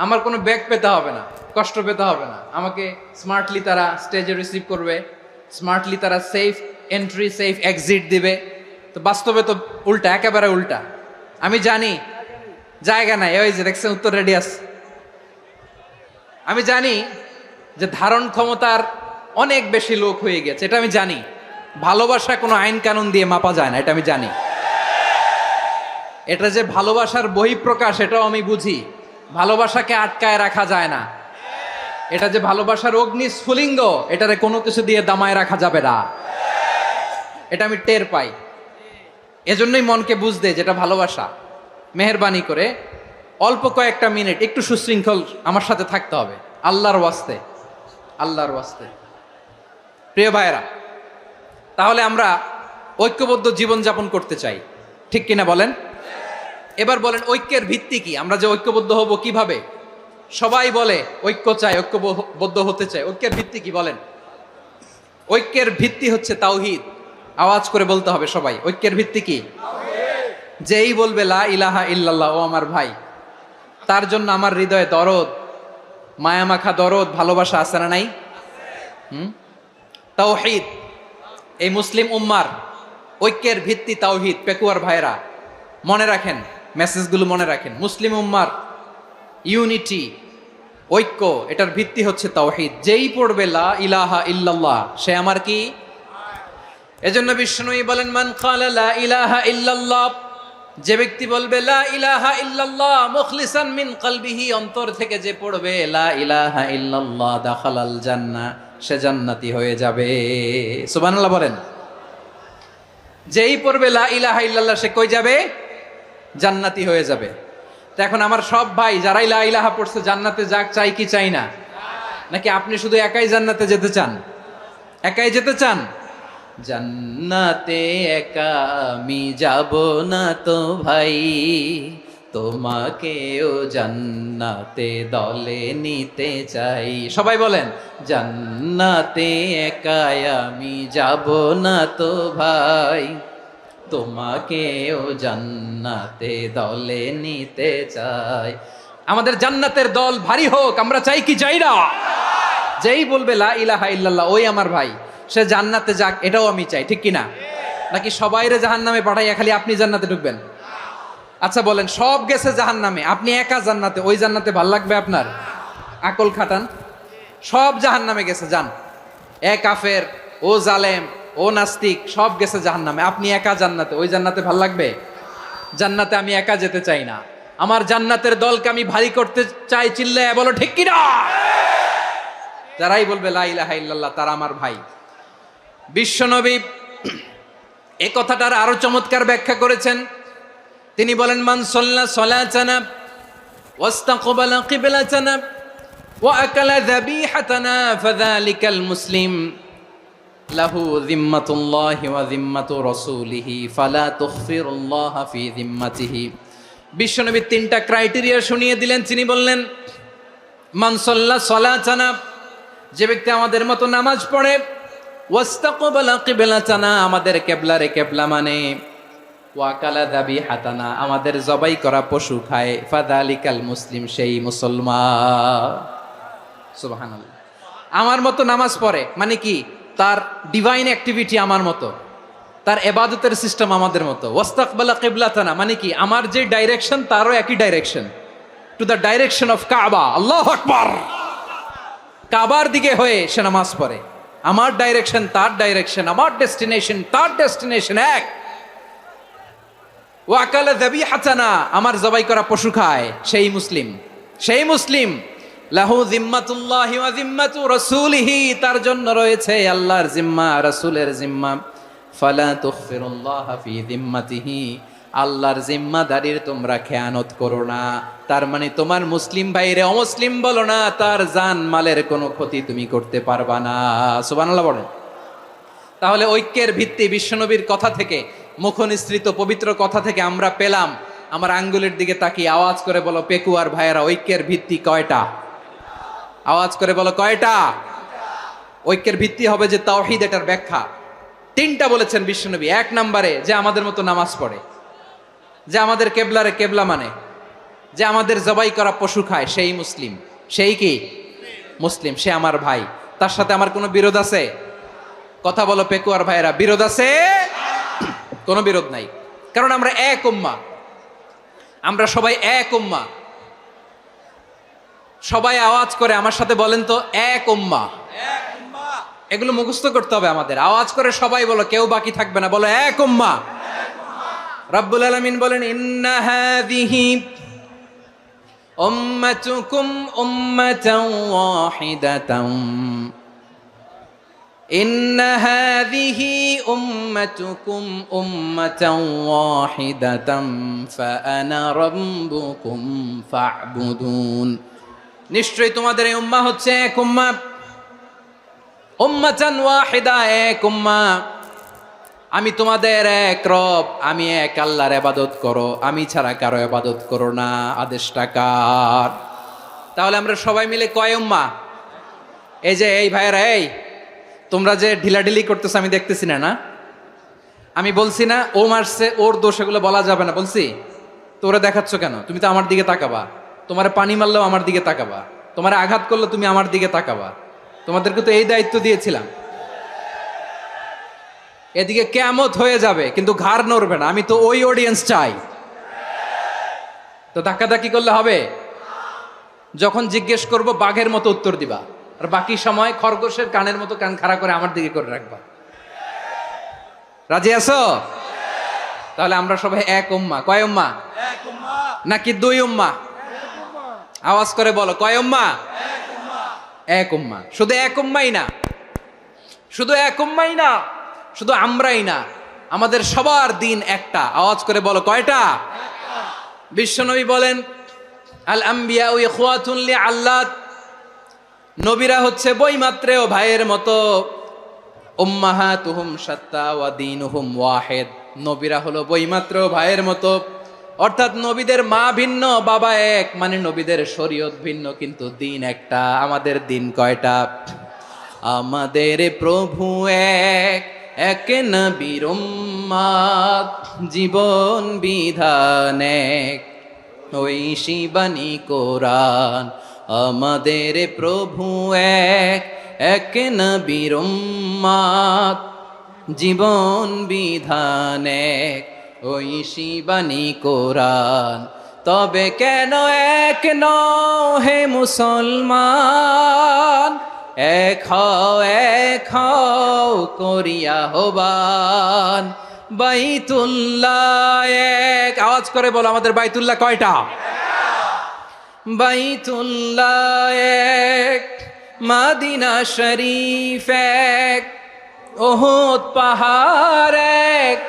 আমার কোনো ব্যাক পেতে হবে না, কষ্ট পেতে হবে না। আমাকে স্মার্টলি তারা স্টেজে রিসিভ করবে, স্মার্টলি তারা সেফ এন্ট্রি সেফ এক্সিট দিবে। তো বাস্তবে তো উল্টা, একেবারে উল্টা। আমি জানি জায়গা নাই, ওই যে দেখছেন উত্তর রেডি আছে। আমি জানি যে ধারণ ক্ষমতার অনেক বেশি লোক হয়ে গেছে, এটা আমি জানি। ভালোবাসা কোনো আইন কানুন দিয়ে মাপা যায় না, এটা আমি জানি। এটা যে ভালোবাসার বহিঃপ্রকাশ এটাও আমি বুঝি। ভালোবাসাকে আটকায় রাখা যায় না। এটা যে ভালোবাসার অগ্নি স্ফুলিঙ্গ, এটারে কোনো কিছু দিয়ে দামায় রাখা যাবে না, এটা আমি টের পাই। এজন্যই মনকে বুঝতে যেটা ভালোবাসা। মেহেরবানি করে অল্প কয়েকটা মিনিট একটু সুশৃঙ্খল আমার সাথে থাকতে হবে, আল্লাহর ওয়াস্তে, আল্লাহর ওয়াস্তে। প্রিয় ভাইয়েরা, তাহলে আমরা ঐক্যবদ্ধ জীবনযাপন করতে চাই, ঠিক কিনা বলেন? এবার বলেন ঐক্যের ভিত্তি কি? আমরা যে ঐক্যবদ্ধ হব কিভাবে? সবাই বলে ঐক্য চাই, ঐক্যবদ্ধ হতে চাই। ঐক্যের ভিত্তি কি বলেন? ঐক্যের ভিত্তি হচ্ছে তাওহীদ। আওয়াজ করে বলতে হবে সবাই, ঐক্যের ভিত্তি কি? যেই বলবে লা ইলাহা ইল্লাল্লাহ, ও আমার ভাই, তার জন্য আমার হৃদয়ে দরদ, মায়ামাখা দরদ, ভালোবাসা আছে না নাই? তাওহীদ, এই মুসলিম উম্মার ঐক্যের ভিত্তি তাওহীদ। পেকুয়ার ভাইরা মনে রাখেন, মেসেজগুলো মনে রাখেন। মুসলিম উম্মার ইউনিটি, ঐক্য, এটার ভিত্তি হচ্ছে তাওহীদ। যেই পড়বে লা ইলাহা ইল্লাল্লাহ সে আমার কি? এজন্য বিষ্ণুই বলেন মান ক্বালা লা ইলাহা ইল্লাল্লাহ, যে ব্যক্তি বলবে লা ইলাহা ইল্লাল্লাহ মুখলিসান মিন কলবিহি, অন্তর থেকে যে পড়বে লা ইলাহা ইল্লাল্লাহ, দাখালাল জান্নাহ, সে জান্নাতি হয়ে যাবে। সুবহানাল্লাহ বলেন। যেই পড়বে লা ইলাহা ইল্লাল্লাহ সে কই যাবে? জান্নাতি হয়ে যাবে। তো এখন আমার সব ভাই যারাই লা ইলাহা পড়ছে জান্নাতে যাক, চাই কি চাই না? নাকি আপনি শুধু একাই জান্নাতে যেতে চান? একাই যেতে চান? জান্নাতে একা আমি যাব না তো ভাই, তোমাকেও জান্নাতে দলে নিতে চাই। সবাই বলেন, জান্নাতে একাই আমি যাব না তো ভাই, তোমাকেও জান্নাতে দলে নিতে চাই। আমাদের জান্নাতের দল ভারী হোক, আমরা চাই কি চাই না? যেই বলবে লা ইলাহা ইল্লাল্লাহ ওই আমার ভাই, সে জান্নাতে যাক, এটাও আমি চাই, ঠিক কি না? নাকি সবাইরে জাহান্নামে পাঠাইয়া খালি আপনি জান্নাতে ঢুকবেন? আচ্ছা বলেন, সব গেছে জাহান্নামে, আপনি একা জান্নাতে, ওই জান্নাতে ভাল লাগবে আপনার? আকল খাটান। সব জাহান্নামে গেছে, যান। এ কাফের, ও জালেম, ও নাস্তিক, সব গেছে জাহান্নামে, আপনি একা জান্নাতে, ওই জান্নাতে ভাল লাগবে? জান্নাতে আমি একা যেতে চাই না, আমার জান্নাতের দলকে আমি ভারী করতে চাই। চিল্লায় বলো ঠিক কি না? যারাই বলবে লা ইলাহা ইল্লাল্লাহ তারা আমার ভাই। বিশ্বনবী এই কথাটার আরো চমৎকার ব্যাখ্যা করেছেন। তিনি বলেন, মান সাল্লা সালাতানা ওয়াস্তাকবালা কিবলাতানা ওয়া আকালা যাবিহাতানা ফাযালিকাল মুসলিম লাহু যিম্মাতুল্লাহি ওয়া যিম্মাতু রাসূলিহি ফালা তুখফিরুল্লাহা ফি যিম্মাতিহি। বিশ্বনবী তিনটা ক্রাইটেরিয়া শুনিয়ে দিলেন। তিনি বললেন, মান সাল্লা সালাতানা, যে ব্যক্তি আমাদের মতো নামাজ পড়ে, ওয়াস্তাকবালা কিবলাতানা, আমাদের কিবলারে কিবলা মানে, ওয়াকালা যাবিহাতানা, আমাদের জবাই করা পশু খায়, ফাযালিকাল মুসলিম, সেই মুসলমান। সুবহানাল্লাহ। আমার মতো নামাজ পড়ে মানে কি? তার ডিভাইন অ্যাক্টিভিটি আমার মতো, তার ইবাদতের সিস্টেম আমাদের মতো। ওয়াস্তাকবালা কিবলাতানা মানে কি? আমার যে ডাইরেকশন তারও একই direction, to the direction of কাবা। আল্লাহু আকবার। কাবার দিকে হয়ে সে নামাজ পড়ে, আমার ডাইরেকশন তার ডাইরেকশন, আমার ডেস্টিনেশন তার ডেস্টিনেশন এক। ওয়াকালা যাবিহাতানা, আমার জবাই করা পশু খায়, সেই মুসলিম, সেই মুসলিম। লাহু যিম্মাতুল্লাহি ওয়া যিম্মাতু রাসূলিহি, তার জন্য রয়েছে আল্লাহর জিম্মা, রাসূলের জিম্মা। ফালা তুখফিরুল্লাহা ফি যিম্মাতিহি, আল্লাহর জিম্মাদারির তোমরা খেয়ানত করো না। তার মানে তোমার মুসলিম ভাইরে অমুসলিম বলো না, তার জান মালের কোনো ক্ষতি তুমি করতে পারবা না। সুবহানাল্লাহ বলেন। তাহলে ঐক্যের ভিত্তি বিশ্বনবীর কথা থেকে, মুখনিসৃত পবিত্র কথা থেকে আমরা পেলাম। আমার আঙ্গুলের দিকে তাকিয়ে আওয়াজ করে বলো পেকুয়ার ভাইয়েরা, ঐক্যের ভিত্তি কয়টা? আওয়াজ করে বলো কয়টা? ঐক্যের ভিত্তি হবে যে তাওহীদ, এটার ব্যাখ্যা তিনটা বলেছেন বিশ্বনবী। এক নম্বরে, যে আমাদের মতো নামাজ পড়ে, যে আমাদের কেবলারে কেবলা মানে, যে আমাদের জবাই করা পশু খায়, সেই মুসলিম। সেই কি মুসলিম? সে আমার ভাই, তার সাথে আমার কোনো বিরোধ আছে? কথা বলো পেকুয়ার ভাইয়েরা, বিরোধ আছে? কোনো বিরোধ নাই, কারণ আমরা এক উম্মাহ, আমরা সবাই এক উম্মাহ। সবাই আওয়াজ করে আমার সাথে বলেন তো, এক উম্মাহ। এগুলো মুখস্থ করতে হবে আমাদের। আওয়াজ করে সবাই বলো, কেউ বাকি থাকবে না, বলো এক উম্মাহ। রব্বুল আলামিন বলেন, ইন্না হাযিহি উম্মাতুকুম উম্মাতান ওয়াহিদাতান, ইন্না হাযিহি উম্মাতুকুম উম্মাতান ওয়াহিদাতান ফাআনা রাব্বুকুম ফা'বুদুন। নিশ্চয়ই তোমাদের এই উম্মাহ হচ্ছে এক উম্মাহ, উম্মাতান ওয়াহিদা, এক উম্মাহ। আমি তোমাদের এক রব, আমি এক আল্লাহর ইবাদত করো, আমি ছাড়া কারো ইবাদত করো না। আদেশটা কার? তাহলে আমরা সবাই মিলে কয় উম্মাহ? এই যে এই ভাইয়েরা, এই তোমরা যে ঢিলাঢিলি করতেছো আমি দেখতেছি না, না আমি বলছি না ও মারছে ওর দোষ, এগুলো বলা যাবে না বলছি? তোরা দেখাচ্ছ কেন? তুমি তো আমার দিকে তাকাবা। তোমার পানি মারলেও আমার দিকে তাকাবা, তোমার আঘাত করলে তুমি আমার দিকে তাকাবা। তোমাদেরকে তো এই দায়িত্ব দিয়েছিলাম। এদিকে কিয়ামত হয়ে যাবে কিন্তু ঘাড় নড়বে না, আমি তো ওই অডিয়েন্স চাই। তো ধাক্কাধাক্কি করলে হবে? যখন জিজ্ঞেস করব বাঘের মতো উত্তর দিবা, আর বাকি সময় খরগোশের কানের মতো কান খাড়া করে আমার দিকে করে রাখবা। রাজি আছো? তাহলে আমরা সবাই এক উম্মাহ। কয় উম্মাহ? নাকি দুই উম্মাহ? আওয়াজ করে বলো, কয় উম্মাহ? এক উম্মাহ। শুধু এক উম্মাই না, শুধু এক উম্মাই না, শুধু আমরাই না, আমাদের সবার দিন একটা। আওয়াজ করে বলো কয়টা? বিশ্বনবী বলেন, আল আম্বিয়া ইখওয়াতুন লিআল্লাত, নবীরা হচ্ছে বৈমাত্রেয় ভাইয়ের মতো। উম্মাহাতুহুম শাত্তা ওয়া দীনুহুম ওয়াহিদ, নবীরা হলো বৈমাত্রেয় ভাইয়ের মতো, অর্থাৎ নবীদের মা ভিন্ন বাবা এক, মানে নবীদের শরীয়ত ভিন্ন কিন্তু দিন একটা। আমাদের দিন কয়টা? আমাদের প্রভু এক, এক নবীর উম্মত, জীবন বিধান এক, ওই শিবানী কোরআন। আমাদের প্রভু এক, এক নবীর উম্মত, জীবন বিধান এক, ওই শিবানী কোরআন। তবে কেন এক নও হে মুসলমান, এক হও করিয়া হবান। বাইতুল্লাহ এক, আওয়াজ করে বলো আমাদের বাইতুল্লাহ কয়টা? বাইতুল্লাহ এক, মদিনা শরীফ এক, উহুদ পাহাড় এক,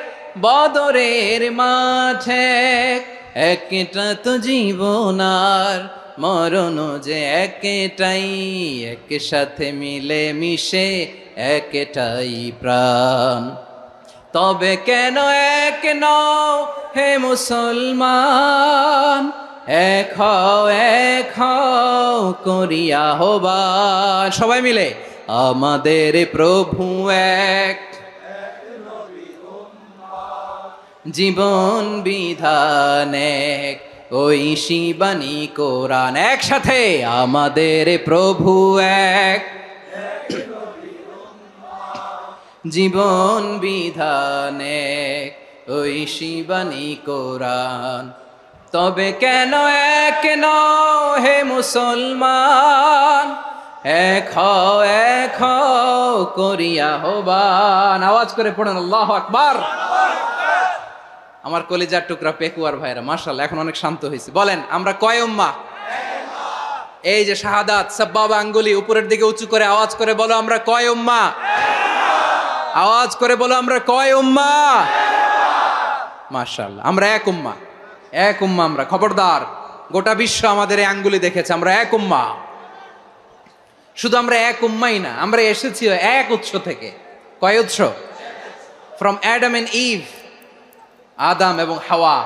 বদরের মাঠ এক। একটা তো জীবন আর মরণ যে একটাই, একসাথে মিলে মিশে একটাই প্রাণ। তবে কেন এক নও হে মুসলমান, এক হও করিয়া হবান। সবাই মিলে আমাদের প্রভু এক, জীবন বিধান এক, ওই শিবানী কোরআন। একসাথে আমাদের প্রভু এক, জীবন বিধান এক, ওই শিবানী কোরআন। তবে কেন এক নও হে মুসলমান, এক হও করিয়া হবান। আওয়াজ করে পড়েন আল্লাহু আকবার। আমার কলিজার টুকরা পেকুয়ার ভাইরা মাশাআল্লাহ এখন অনেক শান্ত হয়েছে। বলেন আমরা কয় উম্মাহ? এই যে শাহাদাত সাব্বাবা আঙ্গুলি উপরের দিকে উঁচু করে আওয়াজ করে বলো আমরা কয় উম্মাহ? আওয়াজ করে বলো আমরা কয় উম্মাহ? মাশাআল্লাহ আমরা এক উম্মাহ, এক উম্মাহ আমরা। খবরদার, গোটা বিশ্ব আমাদের এই আঙ্গুলি দেখেছে, আমরা এক উম্মাহ। শুধু আমরা এক উম্মাই না, আমরা এসেছি এক উৎস থেকে। কয় উৎস? ফ্রম অ্যাডাম এন্ড ইভ, আদাম এবং হাওয়া,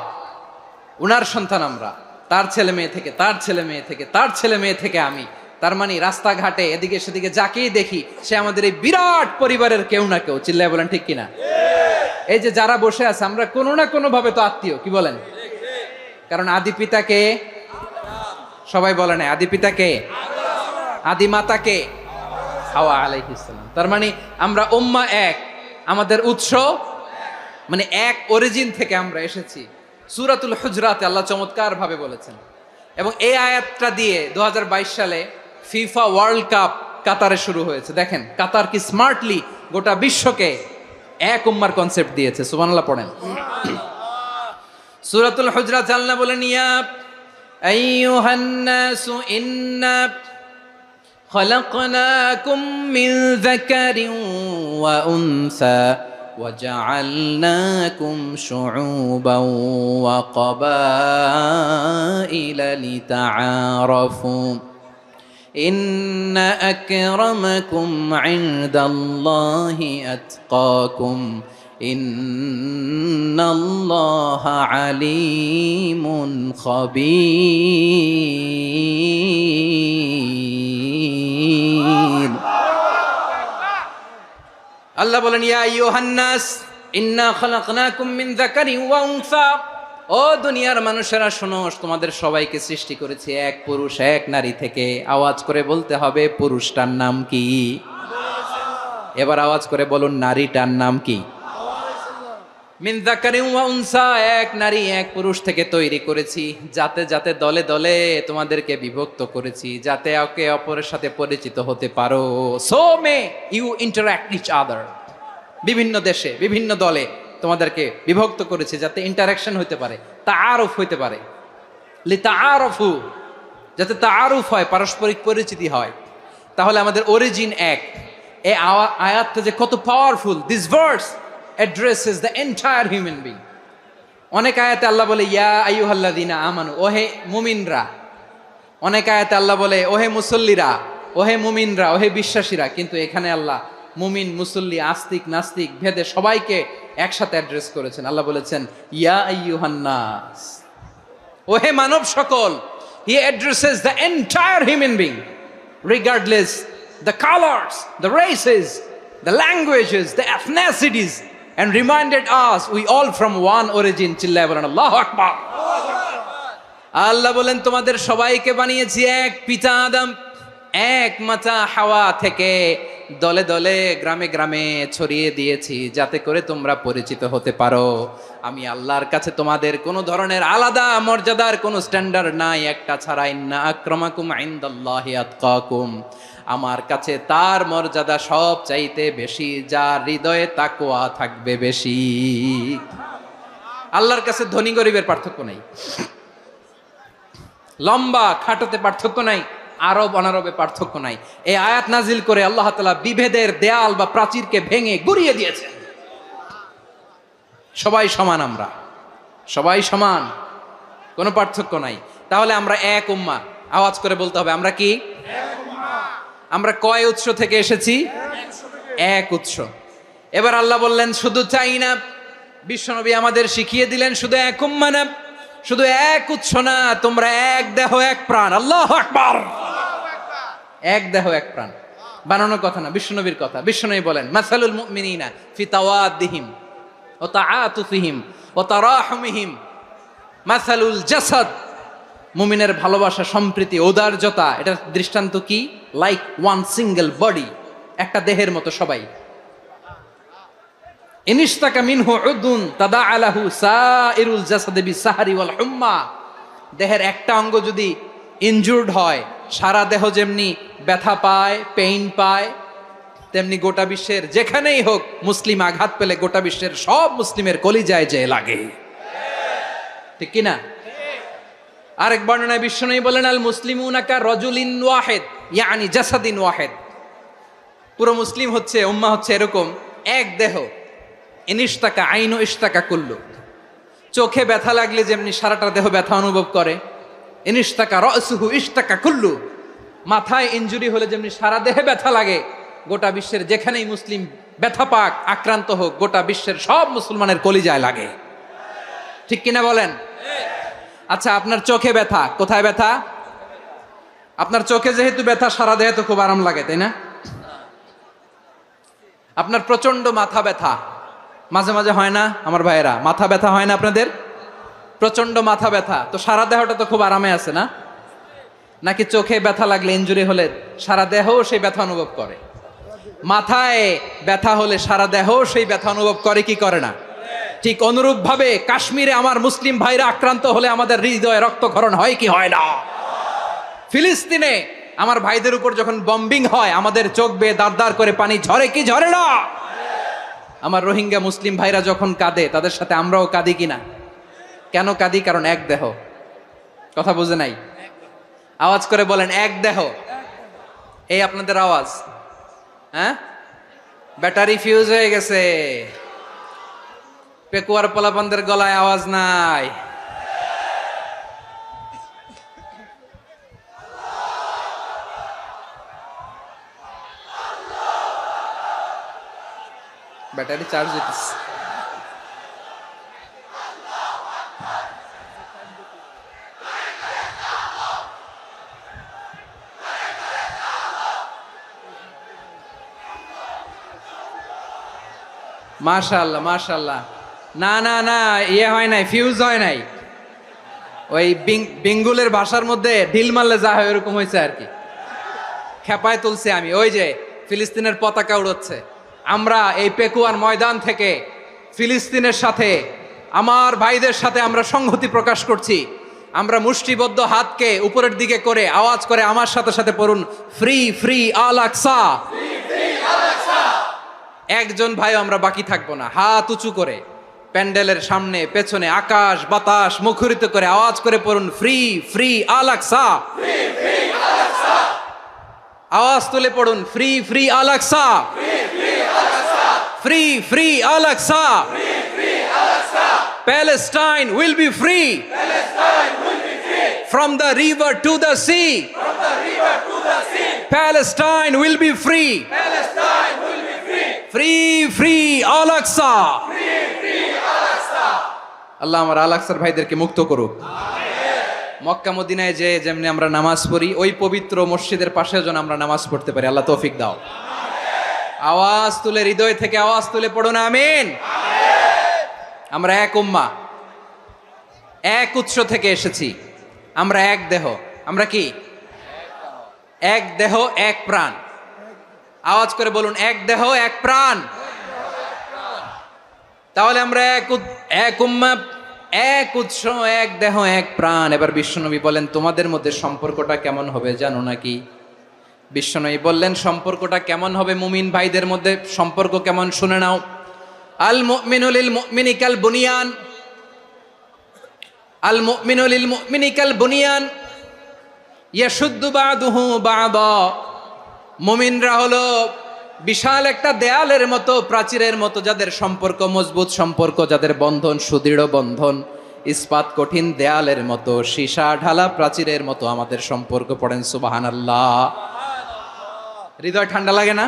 উনার সন্তান আমরা। তার ছেলে মেয়ে থেকে, তার ছেলে মেয়ে থেকে, তার ছেলে মেয়ে থেকে আমি। তার মানে রাস্তাঘাটে এদিকে সেদিকে যাকেই দেখি সে আমাদের এই বিরাট পরিবারের কেউ না কেউ। চিল্লায় বলেন ঠিক কিনা? এই যে যারা বসে আছে আমরা কোনো না কোনো ভাবে তো আত্মীয়, কি বলেন? কারণ আদি পিতাকে সবাই বলে না, আদি পিতাকে, আদি মাতাকে হাওয়া আলাইহিস সালাম। তার মানে আমরা উম্মাহ এক, আমাদের উৎস মানে এক অরিজিন থেকে আমরা এসেছি। সূরাতুল হুজরাতে আল্লাহ চমৎকার ভাবে বলেছেন। এবং এই আয়াতটা দিয়ে 2022 সালে ফিফা ওয়ার্ল্ড কাপ কাতারে শুরু হয়েছে। দেখেন কাতার কি স্মার্টলি গোটা বিশ্বকে এক উম্মার কনসেপ্ট দিয়েছে। সুবহানাল্লাহ পড়েন। সূরাতুল হুজরাত আল্লাহ বলেন, ইয়া আইয়ুহান নাসু ইন্না খলাকনাকুম মিন যাকারিন ওয়া উনসা وجعلناكم شعوبا وقبائل لتعارفوا إن أكرمكم عند الله أتقاكم إن الله عليم خبير। আল্লাহ বলেন, ইয়া আইয়ুহান নাস ইন্না খলাকনাকুম মিন যাকারিন ওয়া উনসা, ও দুনিয়ার মানুষেরা শোনো, তোমাদের সবাইকে সৃষ্টি করেছি এক পুরুষ এক নারী থেকে। আওয়াজ করে বলতে হবে পুরুষটার নাম কি? এবার আওয়াজ করে বলুন নারীটার নাম কি? মিন যাকারিন ওয়া উনসা, এক নারী এক পুরুষ থেকে তৈরি করেছি। যাতে যাতে দলে দলে তোমাদেরকে বিভক্ত করেছি, যাতে একে অপরের সাথে পরিচিত হতে পারো। So may you interact each other. বিভিন্ন দেশে বিভিন্ন দলে তোমাদেরকে বিভক্ত করেছি যাতে ইন্টারাকশন হতে পারে, তাআরুফ হতে পারে। লিতাআরফু, যাতে তাআরুফ হয়, পারস্পরিক পরিচিতি হয়। তাহলে আমাদের অরিজিন এক। এই আয়াতটা যে কত powerful. This verse addresses the entire human being. অনেক আয়াতে আল্লাহ বলে ইয়া আইয়ুহাল্লাযীনা আমানু, ওহে মুমিনরা। অনেক আয়াতে আল্লাহ বলে ওহে মুসল্লিরা, ওহে মুমিনরা, ওহে বিশ্বাসীরা। কিন্তু এখানে আল্লাহ মুমিন মুসল্লি আস্তিক নাস্তিক ভেদে সবাইকে একসাথে অ্যাড্রেস করেছেন। আল্লাহ বলেছেন ইয়া আইয়ুহান নাস, ওহে মানব সকল, he addresses the entire human being regardless the colors, the races, the languages, the ethnicities, and reminded us we all from one origin. চিল্লায় বলেন আল্লাহু আকবার। আল্লাহ বলেন তোমাদের সবাইকে বানিয়েছি এক পিতা আদম, এক মাতা হাওয়া থেকে, দলে দলে গ্রামে গ্রামে ছড়িয়ে দিয়েছি যাতে করে তোমরা পরিচিত হতে পারো। আমি আল্লাহর কাছে তোমাদের কোনো ধরনের আলাদা মর্যাদার কোনো স্ট্যান্ডার্ড নাই একটা ছাড়া। ইন্না আক্রামাকুম ইনদাল্লাহি আতকাকুম, আমার কাছে তার মর্যাদা সব চাইতে বেশি যার হৃদয়ে তাকওয়া থাকবে বেশি। আল্লাহর কাছে ধনী গরিবের পার্থক্য নাই, লম্বা খাটোতে পার্থক্য নাই, আরব অনারবে পার্থক্য নাই। এই আয়াত নাজিল করে আল্লাহ তাআলা বিভেদের দেয়াল বা প্রাচীরকে ভেঙে গুড়িয়ে দিয়েছেন। সবাই সমান, আমরা সবাই সমান, কোনো পার্থক্য নাই। তাহলে আমরা এক উম্মাহ, আওয়াজ করে বলতে হবে আমরা কি? আমরা কয় উৎস থেকে এসেছি? এক উৎস। এবার আল্লাহ বললেন শুধু চাই না, বিশ্বনবী আমাদের শিখিয়ে দিলেন শুধু এক উম্মাহ না, শুধু এক উৎস না, তোমরা এক দেহ এক প্রাণ। আল্লাহু আকবার। এক দেহ এক প্রাণ বানানোর কথা না, বিশ্বনবীর কথা। বিশ্বনবী বলেন মাসালুল মুমিনিনা ফি তাওয়াদ্দিহিম ওয়া তাআতুফিহিম ওয়া তারাহুমিহিম মাসালুল জাসাদ। মুমিনের ভালোবাসা, সম্প্রীতি, ঔদার্যতা, এটার দৃষ্টান্ত কি? লাইক ওয়ান সিঙ্গেল বডি, একটা দেহের মতো সবাই। ইনিশতাকা মিনহু উদুন তাদাআ লাহু সাইরুল জাসাদি বিসাহরি ওয়াল হুম্মা। দেহের একটা অঙ্গ যদি ইনজুর্ড হয়, সারা দেহ যেমনি ব্যথা পায়, পেইন পায়, তেমনি গোটা বিশ্বের যেখানেই হোক মুসলিম আঘাত পেলে গোটা বিশ্বের সব মুসলিমের কলিজায় যে লাগে, ঠিক কিনা? আরেক বর্ণনায় বিশ্বনবী বলেন আল মুসলিমুনা কা রাজুলিন ওয়াহিদ ইয়ানি জাসাদিন ওয়াহিদ। পুরো মুসলিম হচ্ছে, উম্মাহ হচ্ছে এরকম এক দেহ। ইনিশতাকা আইনু ইশতাকা কুল্লু। চোখে ব্যথা লাগলে যেমনি সারাটা দেহ ব্যথা অনুভব করে, ইনিশতাকা রাসুহু ইশতাকা কুল্লু। মাথায় ইনজুরি হলে যেমনি সারা দেহে ব্যথা লাগে, গোটা বিশ্বের যেখানেই মুসলিম ব্যথা পাক, আক্রান্ত হোক, গোটা বিশ্বের সব মুসলমানের কলিজায় লাগে, ঠিক কিনা বলেন? আচ্ছা, আপনার চোখে ব্যথা, কোথায় ব্যথা? আপনার চোখে যেহেতু ব্যথা, সারা দেহে তো খুব আরাম লাগে, তাই না? আপনার প্রচন্ড মাথা ব্যথা মাঝে মাঝে হয় না আমার ভাইয়েরা? মাথা ব্যথা হয় না আপনাদের? প্রচন্ড মাথা ব্যথা, তো সারা দেহটা তো খুব আরামে আছে না? নাকি চোখে ব্যথা লাগলে, ইনজুরি হলে সারা দেহ সেই ব্যথা অনুভব করে? মাথায় ব্যথা হলে সারা দেহ সেই ব্যথা অনুভব করে কি করে না? ঠিক অনুরূপ ভাবে কাশ্মীরে আমার মুসলিম ভাইরা আক্রান্ত হলে আমাদের হৃদয়ে রক্তক্ষরণ হয় কি হয় না? ফিলিস্তিনে আমার ভাইদের উপর যখন বম্বিং হয়, আমাদের চোখ বেয়ে দাঁড় দাঁড় করে পানি ঝরে কি ঝরে না? আমার রোহিঙ্গা মুসলিম ভাইরা যখন কাঁদে, তাদের সাথে আমরাও কাঁদি কিনা? কেন কাঁদি? কারণ এক দেহ। কথা বুঝে নাই? আওয়াজ করে বলেন এক দেহ। এই আপনাদের আওয়াজ, হ্যাঁ? ব্যাটারি ফিউজ হয়ে গেছে, পেকুয়ার পোলাপানদের গলায় আওয়াজ নাই। ব্যাটারি চার্জ হইতেছে। মাশাআল্লাহ মাশাআল্লাহ। না না না, ইয়ে হয় নাই, ফিউজ হয় নাই। ওই বেঙ্গুলের ভাষার মধ্যে ঢিল মারলে যা হয় এরকম হয়েছে আর কি। খেপায় তুলছে আমি। ওই যে ফিলিস্তিনের পতাকা উড়োচ্ছে, আমরা এই পেকুয়ার ময়দান থেকে ফিলিস্তিনের সাথে, আমার ভাইদের সাথে আমরা সংহতি প্রকাশ করছি। আমরা মুষ্টিবদ্ধ হাতকে উপরের দিকে করে আওয়াজ করে আমার সাথে সাথে পড়ুন, ফ্রি ফ্রি আল আকসা। একজন ভাই আমরা বাকি থাকবো না। হাত উঁচু করে প্যান্ডেলের সামনে পেছনে আকাশ বাতাস মুখরিত করে আওয়াজ করে পড়ুন, ফ্রি ফ্রি আল আকসা। আওয়াজ তুলে পড়ুন, free free Al Aqsa, free free Al Aqsa. Palestine will be free from the river to the sea. Palestine will be free. Free free Al Aqsa. আল্লাহ আমার আল আকসার ভাইদেরকে মুক্ত করুক। মক্কা মদিনায় যে যেমনি আমরা নামাজ পড়ি, ওই পবিত্র মসজিদের পাশে যেন আমরা নামাজ পড়তে পারি। আল্লাহ তৌফিক দাও। আওয়াজ তুলে, হৃদয় থেকে আওয়াজ তুলে পড়ো না আমিন। আমরা এক উম্মাহ, এক উৎস থেকে এসেছি। আমরা এক দেহ। আমরা কি? এক দেহ এক প্রাণ। আওয়াজ করে বলুন, এক দেহ এক প্রাণ। তাহলে আমরা এক উম্মাহ, এক উৎস, এক দেহ এক প্রাণ। এবার বিশ্বনবী বলেন, তোমাদের মধ্যে সম্পর্কটা কেমন হবে জানো নাকি? বিশ্বনবী বললেন, সম্পর্কটা কেমন হবে? মুমিন ভাইদের মধ্যে সম্পর্ক কেমন শুনে নাও। আল মুমিনু লিল মুমিনি কাল বুনিয়ান, আল মুমিনু লিল মুমিনি কাল বুনিয়ান ইয়াশুদ্দু বাদুহু বাদা। মুমিনরা হলো বিশাল একটা দেয়ালের মতো, প্রাচীরের মতো, যাদের সম্পর্ক মজবুত সম্পর্ক, যাদের বন্ধন সুদৃঢ় বন্ধন, ইস্পাত কঠিন দেয়ালের মতো, সীসা ঢালা প্রাচীরের মতো আমাদের সম্পর্ক। পড়েন সুবহানাল্লাহ। হৃদয় ঠান্ডা লাগে না?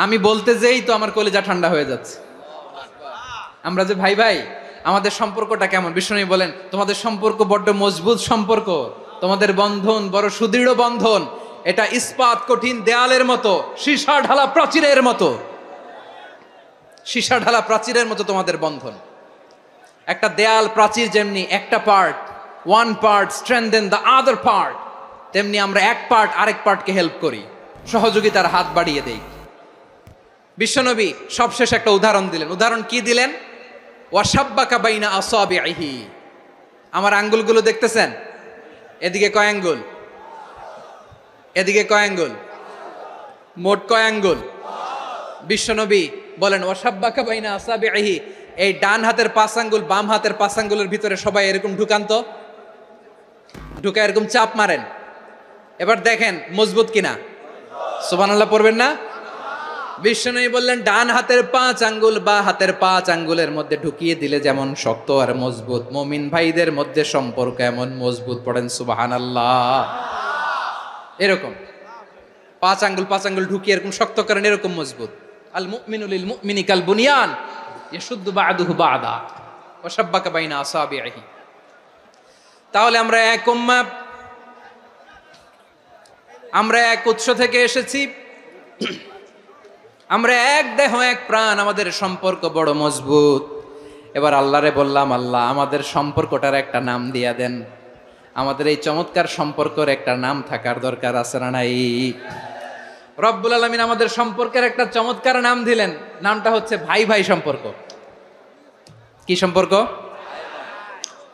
আমি বলতে যেই তো আমার কলিজা ঠান্ডা হয়ে যাচ্ছে। আমরা যে ভাই ভাই, আমাদের সম্পর্কটা কেমন? বিষ্ণু বলেন, তোমাদের সম্পর্ক বড্ড মজবুত সম্পর্ক, তোমাদের বন্ধন বড় সুদৃঢ় বন্ধন, এটা ইস্পাত কঠিন দেয়ালের মতো, সীসা ঢালা প্রাচীরের মতো, সীসা ঢালা প্রাচীরের মতো তোমাদের বন্ধন। একটা দেয়াল প্রাচীর যেমনি একটা part, one part strengthen the other part, তেমনি আমরা এক পার্ট আরেক পার্টকে হেল্প করি, সহযোগিতার হাত বাড়িয়ে দেই। বিশ্বনবী সবশেষ একটা উদাহরণ দিলেন। উদাহরণ কি দিলেন? ওয়াসাব্বাকা বাইনা আসাবিহি। আমার আঙ্গুলগুলো দেখতেছেন? এদিকে কয় আঙ্গুল? এদিকে কয় আঙ্গুল? মোট কয় আঙ্গুল? বিশ্বনবী বলেন, ওয়াসাব্বাকা বাইনা আসাবিহি। এই ডান হাতের 5 আঙ্গুল বাম হাতের 5 আঙ্গুলের ভিতরে সবাই এরকম ঢুকান্ত, ঢুকা এরকম চাপ মারেন। এবার দেখেন মজবুত কিনা। সুবহানাল্লাহ পড়বেন না? বিশ্বনবী বললেন, ডান হাতের 5 আঙ্গুল বা হাতের 5 আঙ্গুলের মধ্যে ঢুকিয়ে দিলে যেমন শক্ত আর মজবুত, মুমিন ভাইদের মধ্যে সম্পর্ক এমন মজবুত। পড়েন সুবহানাল্লাহ। এরকম 5 আঙ্গুল ঢুকিয়ে এরকম শক্ত করেন, এরকম মজবুত। আল মুমিনু লিল মুমিনি কাল বুনিয়ান ইয়াশুদ্দু বাদুহু বাদা ওয়া শাব্বাকা বাইনা আসাবিহি। তাহলে আমরা এক উম্মাহ, আমরা এক উৎস থেকে এসেছি, আমরা এক দেহ এক প্রাণ, আমাদের সম্পর্ক বড় মজবুত। এবার আল্লাহরে বললাম, আল্লাহ আমাদের সম্পর্কটার একটা নাম দিয়া দেন। আমাদের এই চমৎকার সম্পর্কের একটা নাম থাকার দরকার আছে না নাই? রব্বুল আলামিন আমাদের সম্পর্কের একটা চমৎকার নাম দিলেন। নামটা হচ্ছে ভাই ভাই সম্পর্ক। কি সম্পর্ক?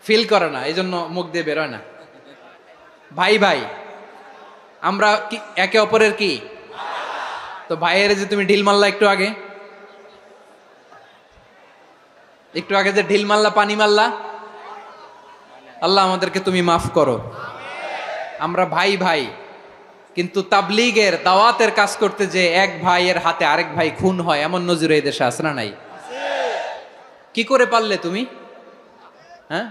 ফিল করে না, এই জন্য মুখ দিয়ে বেরোয় না। ভাই ভাই, আমরা কি একে অপরের কি? তো ভাইয়ের যে তুমি ঢিল মারলা একটু আগে, যে ঢিল মারলা, পানি মারলা, আল্লাহ আমাদেরকে তুমি মাফ করো। আমরা ভাই ভাই, কিন্তু তাবলীগের দাওয়াতের কাজ করতে যে এক ভাইয়ের হাতে আরেক ভাই খুন হয়, এমন নজির এই দেশে আছে না নাই? কি করে পারলে তুমি? হ্যাঁ,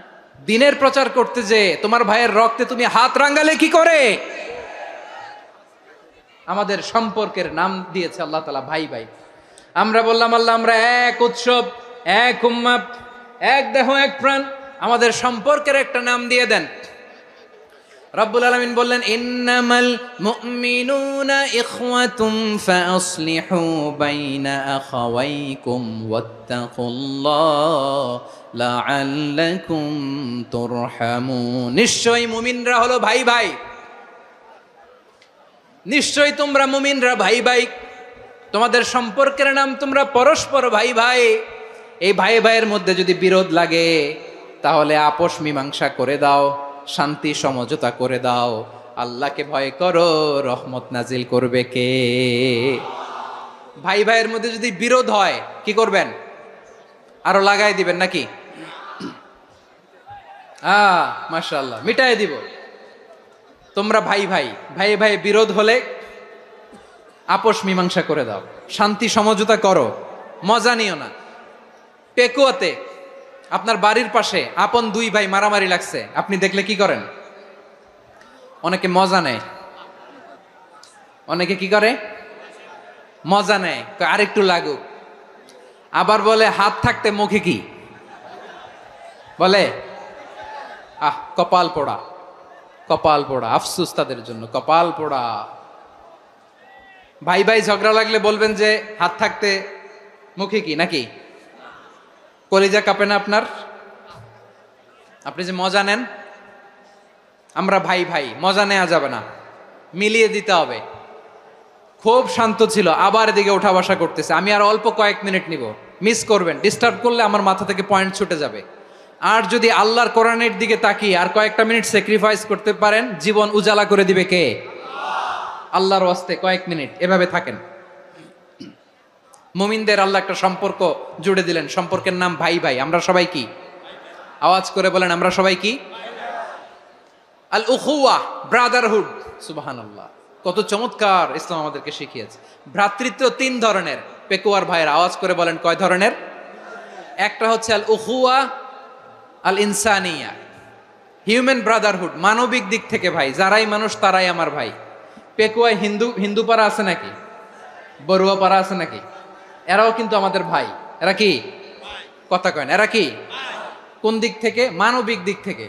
দিনের প্রচার করতে যে তোমার ভাইয়ের রক্তে তুমি হাত রাঙ্গালে কি করে? আমাদের সম্পর্কের নাম দিয়েছে আল্লাহ তাআলা ভাই ভাই। আমরা বললাম, আল্লাহ আমরা এক উৎসব, এক উম্মাহ, এক দেহ এক প্রাণ, আমাদের সম্পর্কের একটা নাম দিয়ে দেন। রব্বুল আলামিন বললেন, ইন্নামাল মুমিনুনা ইখওয়াতুম ফাসলিহু বাইনা আখাওয়াইকুম ওয়াত্তাকুল্লাহ লাআল্লাকুম তুরহামুন। নিশ্চয়ই মুমিনরা হলো ভাই ভাই, নিশ্চয়ই তোমরা মুমিনরা ভাই ভাই, তোমাদের সম্পর্কের নাম তোমরা পরস্পর ভাই ভাই। এই ভাই ভাইয়ের মধ্যে যদি বিরোধ লাগে তাহলে আপোষ মীমাংসা করে দাও, শান্তি সমঝোতা করে দাও। আল্লাহকে ভয় করো, রহমত নাজিল করবে কে? ভাই ভাইয়ের মধ্যে যদি বিরোধ হয় কি করবেন? আরো লাগাই দিবেন নাকি? মাশাআল্লাহ, মিটাই দিব। তোমরা ভাই ভাই, ভাই ভাই বিরোধ হলে আপোষ মীমাংসা করে দাও, শান্তি সমঝোতা করো, মজা নিও না। পেকুয়াতে আপনার বাড়ির পাশে আপন 2 ভাই মারামারি লাগছে, আপনি দেখলে কি করেন? অনেকে মজা নেয়। অনেকে কি করে? মজা নেয়, আরেকটু লাগুক। আবার বলে হাত থাকতে মুখে কি বলে? কপাল পোড়া, কপাল পোড়া, আফসুস তাদের জন্য, কপাল পোড়া। ভাই ভাই ঝগড়া লাগলে বলবেন যে হাত থাকতে মুখে কি নাকি? কলিজা কাঁপে না আপনার? আপনি যে মজা নেন, আমরা ভাই ভাই, মজা নেওয়া যাবে না, মিলিয়ে দিতে হবে। খুব শান্ত ছিল, আবার এদিকে ওঠা বসা করতেছে, আমি আর অল্প কয়েক মিনিট নিব, মিস করবেন, ডিস্টার্ব করলে আমার মাথা থেকে পয়েন্ট ছুটে যাবে। আর যদি আল্লাহর কোরআনের দিকে তাকিয়ে আর কয়েকটা মিনিট স্যাক্রিফাইস করতে পারেন, জীবন উজালা করে দিবে কে? আল্লাহর ওয়াস্তে কয়েক মিনিট এভাবে থাকেন। মুমিনদের আল্লাহ একটা সম্পর্ক জুড়ে দিলেন, সম্পর্কের নাম ভাই ভাই। আমরা সবাই কি? আওয়াজ করে বলেন, আমরা সবাই কি? আল উখুয়া, ব্রাদারহুড। সুবহানাল্লাহ, কত চমৎকার ইসলাম আমাদেরকে শিখিয়েছে। ভ্রাতৃত্ব তিন ধরনের। পেকুয়ার ভাইয়ের আওয়াজ করে বলেন, কয় ধরনের? একটা হচ্ছে আল উখুয়া আল ইনসানিয়া, হিউম্যান ব্রাদারহুড, মানবিক দিক থেকে ভাই, যারাই মানুষ তারাই আমার ভাই। পেকুয়ায় হিন্দু পাড়া আছে নাকি? বড়ুয়া পাড়া আছে নাকি? এরাও কিন্তু আমাদের ভাই। এরা কি? কথা কয় না, এরা কি? কোন দিক থেকে? মানবিক দিক থেকে,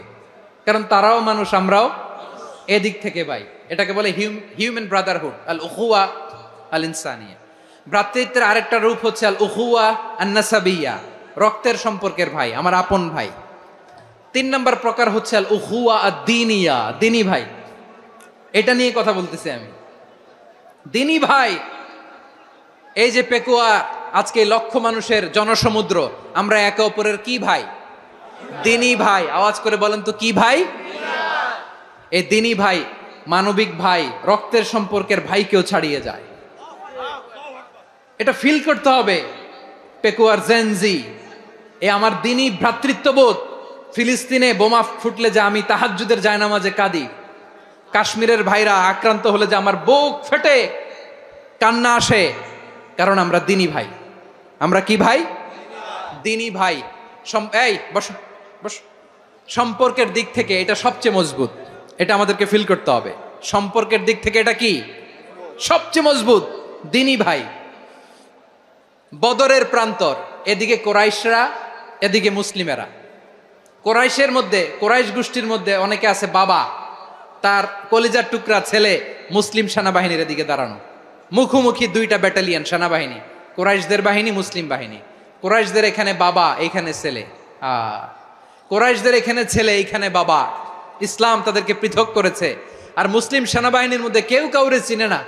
কারণ তারাও মানুষ, আমরাও এদিক থেকে ভাই। এটাকে বলে হিউম্যান ব্রাদারহুড, আল উখুয়া আল ইনসানিয়া। ভ্রাতৃত্বের আরেকটা রূপ হচ্ছে আল উখুয়া আন নাসাবিয়া, রক্তের সম্পর্কের ভাই, আমার আপন ভাই। তিন নম্বর প্রকার হচ্ছে আল উখুয়া আদ দ্বীনিয়া, দ্বীনি ভাই। এটা নিয়ে কথা বলতেছি আমি, দ্বীনি ভাই। এই যে পেকুয়া, আজকে লক্ষ মানুষের জনসমুদ্র, আমরা একে অপরের কি ভাই? দ্বীনি ভাই। আওয়াজ করে বলেন তো, কি ভাই? এই দ্বীনি ভাই, মানবিক ভাই, রক্তের সম্পর্কের ভাইকেও ছাড়িয়ে যায়। এটা ফিল করতে হবে। পেকুয়ার জেনজি, এ আমার দ্বীনি ভ্রাতৃত্ববোধ। ফিলিস্তিনে বোমা ফুটলে যে আমি তাহাজ্জুদের জায়নামাজে কাঁদি, কাশ্মীরের ভাইরা আক্রান্ত হলে যে আমার বুক ফেটে কান্না আসে, কারণ আমরা দ্বীনি ভাই। আমরা কি ভাই? দ্বীনি ভাই। এই বস বস। সম্পর্কের দিক থেকে এটা সবচেয়ে মজবুত, এটা আমাদেরকে ফিল করতে হবে। সম্পর্কের দিক থেকে এটা কি? সবচেয়ে মজবুত, দ্বীনি ভাই। বদরের প্রান্তর, এদিকে কোরাইশরা, এদিকে মুসলিমেরা। কোরাইশের মধ্যে, কোরাইশ গোষ্ঠীর মধ্যে অনেকে আছে বাবা, তার কলিজার টুকরা ছেলে মুসলিম সেনাবাহিনীর এদিকে দাঁড়ানো, মুখোমুখি দুইটা ব্যাটালিয়ন সেনাবাহিনী, কোরাইশদের বাহিনী, মুসলিম বাহিনী। কোরাইশদের এখানে বাবা, এইখানে ছেলে। কোরাইশদের এখানে ছেলে, এইখানে বাবা। ইসলাম তাদেরকে পৃথক করেছে। আর মুসলিম সেনাবাহিনীর মধ্যে কেউ কাউরে চিনে না,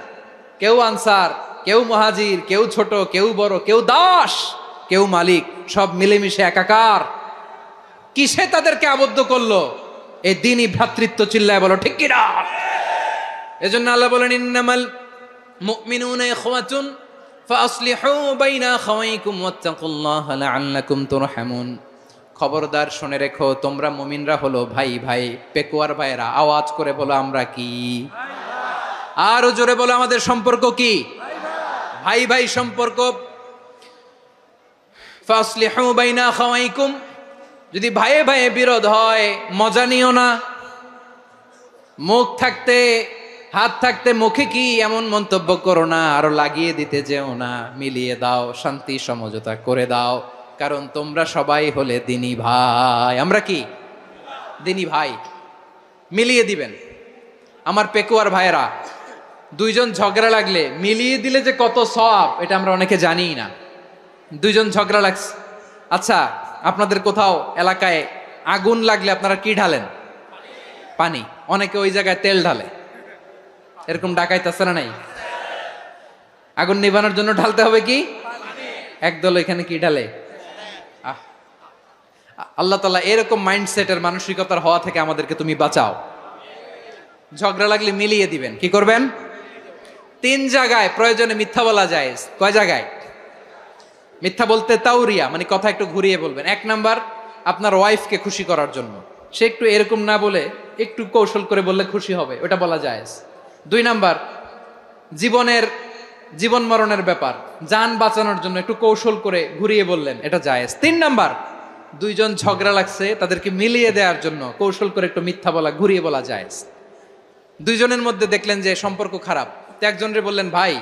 কেউ আনসার, কেউ মুহাজির, কেউ ছোট, কেউ বড়, কেউ দাস, কেউ মালিক, সব মিলেমিশে একাকার। কিসে তাদেরকে আবদ্ধ করলো? এই দ্বীনি ভ্রাতৃত্ব। চিল্লায় বলো ঠিক কিনা? এজন্য আল্লাহ বলেন, ইন্নামাল মুমিনুনা ইখওয়াতুন ফাসলিহু বাইনা আখাওয়াইকুম ওয়াত্তাকুল্লাহা লাআল্লাকুম তুরহামুন। খবরদার শুনে রেখো, তোমরা মুমিনরা হলো ভাই ভাই। পেকুয়ার ভাইরা আওয়াজ করে বলো, আমরা কি? আরো জোরে বলো, আমাদের সম্পর্ক কি? ভাই ভাই সম্পর্ক। ফাসলিহু বাইনা আখাওয়াইকুম, যদি ভাইয়ে ভাইয়ে বিরোধ হয় মজা নিও না। মুখ থাকতে, হাত থাকতে মুখে কি এমন মন্তব্য করো না, আরো লাগিয়ে দিতে যেও না। মিলিয়ে দাও, শান্তি সমঝোতা করে দাও, কারণ তোমরা সবাই হলে দ্বীনি ভাই। আমরা কি? দ্বীনি ভাই। মিলিয়ে দিবেন। আমার পেকুয়ার ভাইয়েরা, দুইজন ঝগড়া লাগলে মিলিয়ে দিলে যে কত সওয়াব, এটা আমরা অনেকে জানিই না। দুইজন ঝগড়া লাগছে, আচ্ছা আপনাদের কোথাও এলাকায় আগুন লাগলে আপনারা কি ঢালেন? পানি। অনেকে ওই জায়গায় তেল ঢালে, এরকম ডাকাইতেছে না নাই? আগুন নিভানোর জন্য ঢালতে হবে কি? একদল এখানে কি ঢালে? আল্লাহ তাআলা এরকম মাইন্ডসেটের, মানসিকতার হওয়া থেকে আমাদেরকে তুমি বাঁচাও। ঝগড়া লাগলে মিলিয়ে দিবেন। কি করবেন? তিন জায়গায় প্রয়োজনে মিথ্যা বলা যায়। কয় জায়গায় মিথ্যা বলতে? তাউরিয়া, মানে কথা একটু ঘুরিয়ে বলবেন। এক নাম্বার, আপনার ওয়াইফকে খুশি করার জন্য, সে একটু এরকম না বলে একটু কৌশল করে বললে খুশি হবে, ওটা বলা যায়। দুই নাম্বার, জীবন মরণের ব্যাপার, জান বাঁচানোর জন্য একটু কৌশল করে ঘুরিয়ে বললেন, এটা জায়েজ। তিন নাম্বার, দুইজন ঝগড়া লাগছে, তাদেরকে মিলিয়ে দেওয়ার জন্য কৌশল করে একটু মিথ্যা বলা, ঘুরিয়ে বলা জায়েজ। দুইজনের মধ্যে দেখলেন যে সম্পর্ক খারাপ, তো একজনরে বললেন, ভাই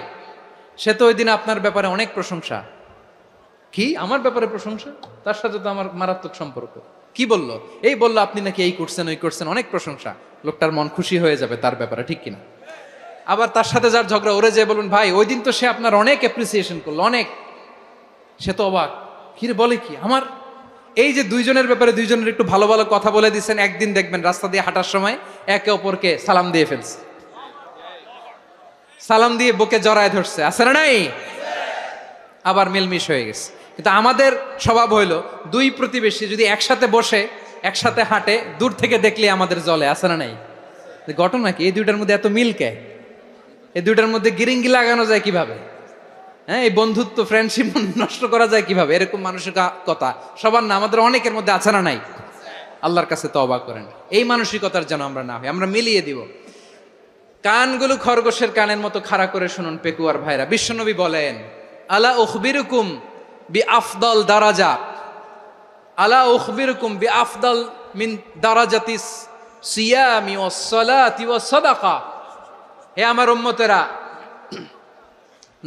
সে তো ওই দিন আপনার ব্যাপারে অনেক প্রশংসা। কি? আমার ব্যাপারে প্রশংসা? তার সাথে তো আমার মারাত্মক সম্পর্ক। কি বলল? এই বলল আপনি নাকি এই করছেন ওই করছেন, অনেক প্রশংসা। লোকটার মন খুশি হয়ে যাবে তার ব্যাপারে, ঠিক কিনা? আবার তার সাথে যার ঝগড়া, ওরে যে বলবেন ভাই ওই দিন তো সে আপনার অনেক অ্যাপ্রিসিয়েশন করলো, অনেক। সে তো অবাক, কিরে বলে কি আমার? এই যে দুইজনের ব্যাপারে দুইজনের একটু ভালো ভালো কথা বলে দিচ্ছেন, একদিন দেখবেন রাস্তা দিয়ে হাঁটার সময় একে অপরকে সালাম দিয়ে ফেলছে, সালাম দিয়ে বুকে জড়ায় ধরছে, আছে না নাই? আবার মিলমিশ হয়ে গেছে। কিন্তু আমাদের স্বভাব হইলো দুই প্রতিবেশী যদি একসাথে বসে একসাথে হাঁটে, দূর থেকে দেখলে আমাদের জলে, আছে না নাই? ঘটনা কি? এই দুইটার মধ্যে এত মিল কে? এই দুইটার মধ্যে গিরিঙ্গি লাগানো যায় কিভাবে? হ্যাঁ, এই বন্ধুত্ব ফ্রেন্ডশিপ নষ্ট করা যায় কিভাবে? এরকম মানসিকতা সবার না, আমাদের অনেকের মধ্যে আছে না নাই? আল্লাহর কাছে তওবা করেন এই মানসিকতার যেন আমরা না হই, আমরা মিলিয়ে দিব। কানগুলো খরগোশের কানের মতো খাড়া করে শুনুন পেকুয়ার ভাইরা। বিশ্বনবী বলেন, আলা উখবিরুকুম বি আফদল দারাজা, আলা উখবিরুকুম বি আফদল মিন দারাজাতিস সিয়ামি ওয়াস সালাতি ওয়াস সাদাকা। হে আমার উম্মতেরা,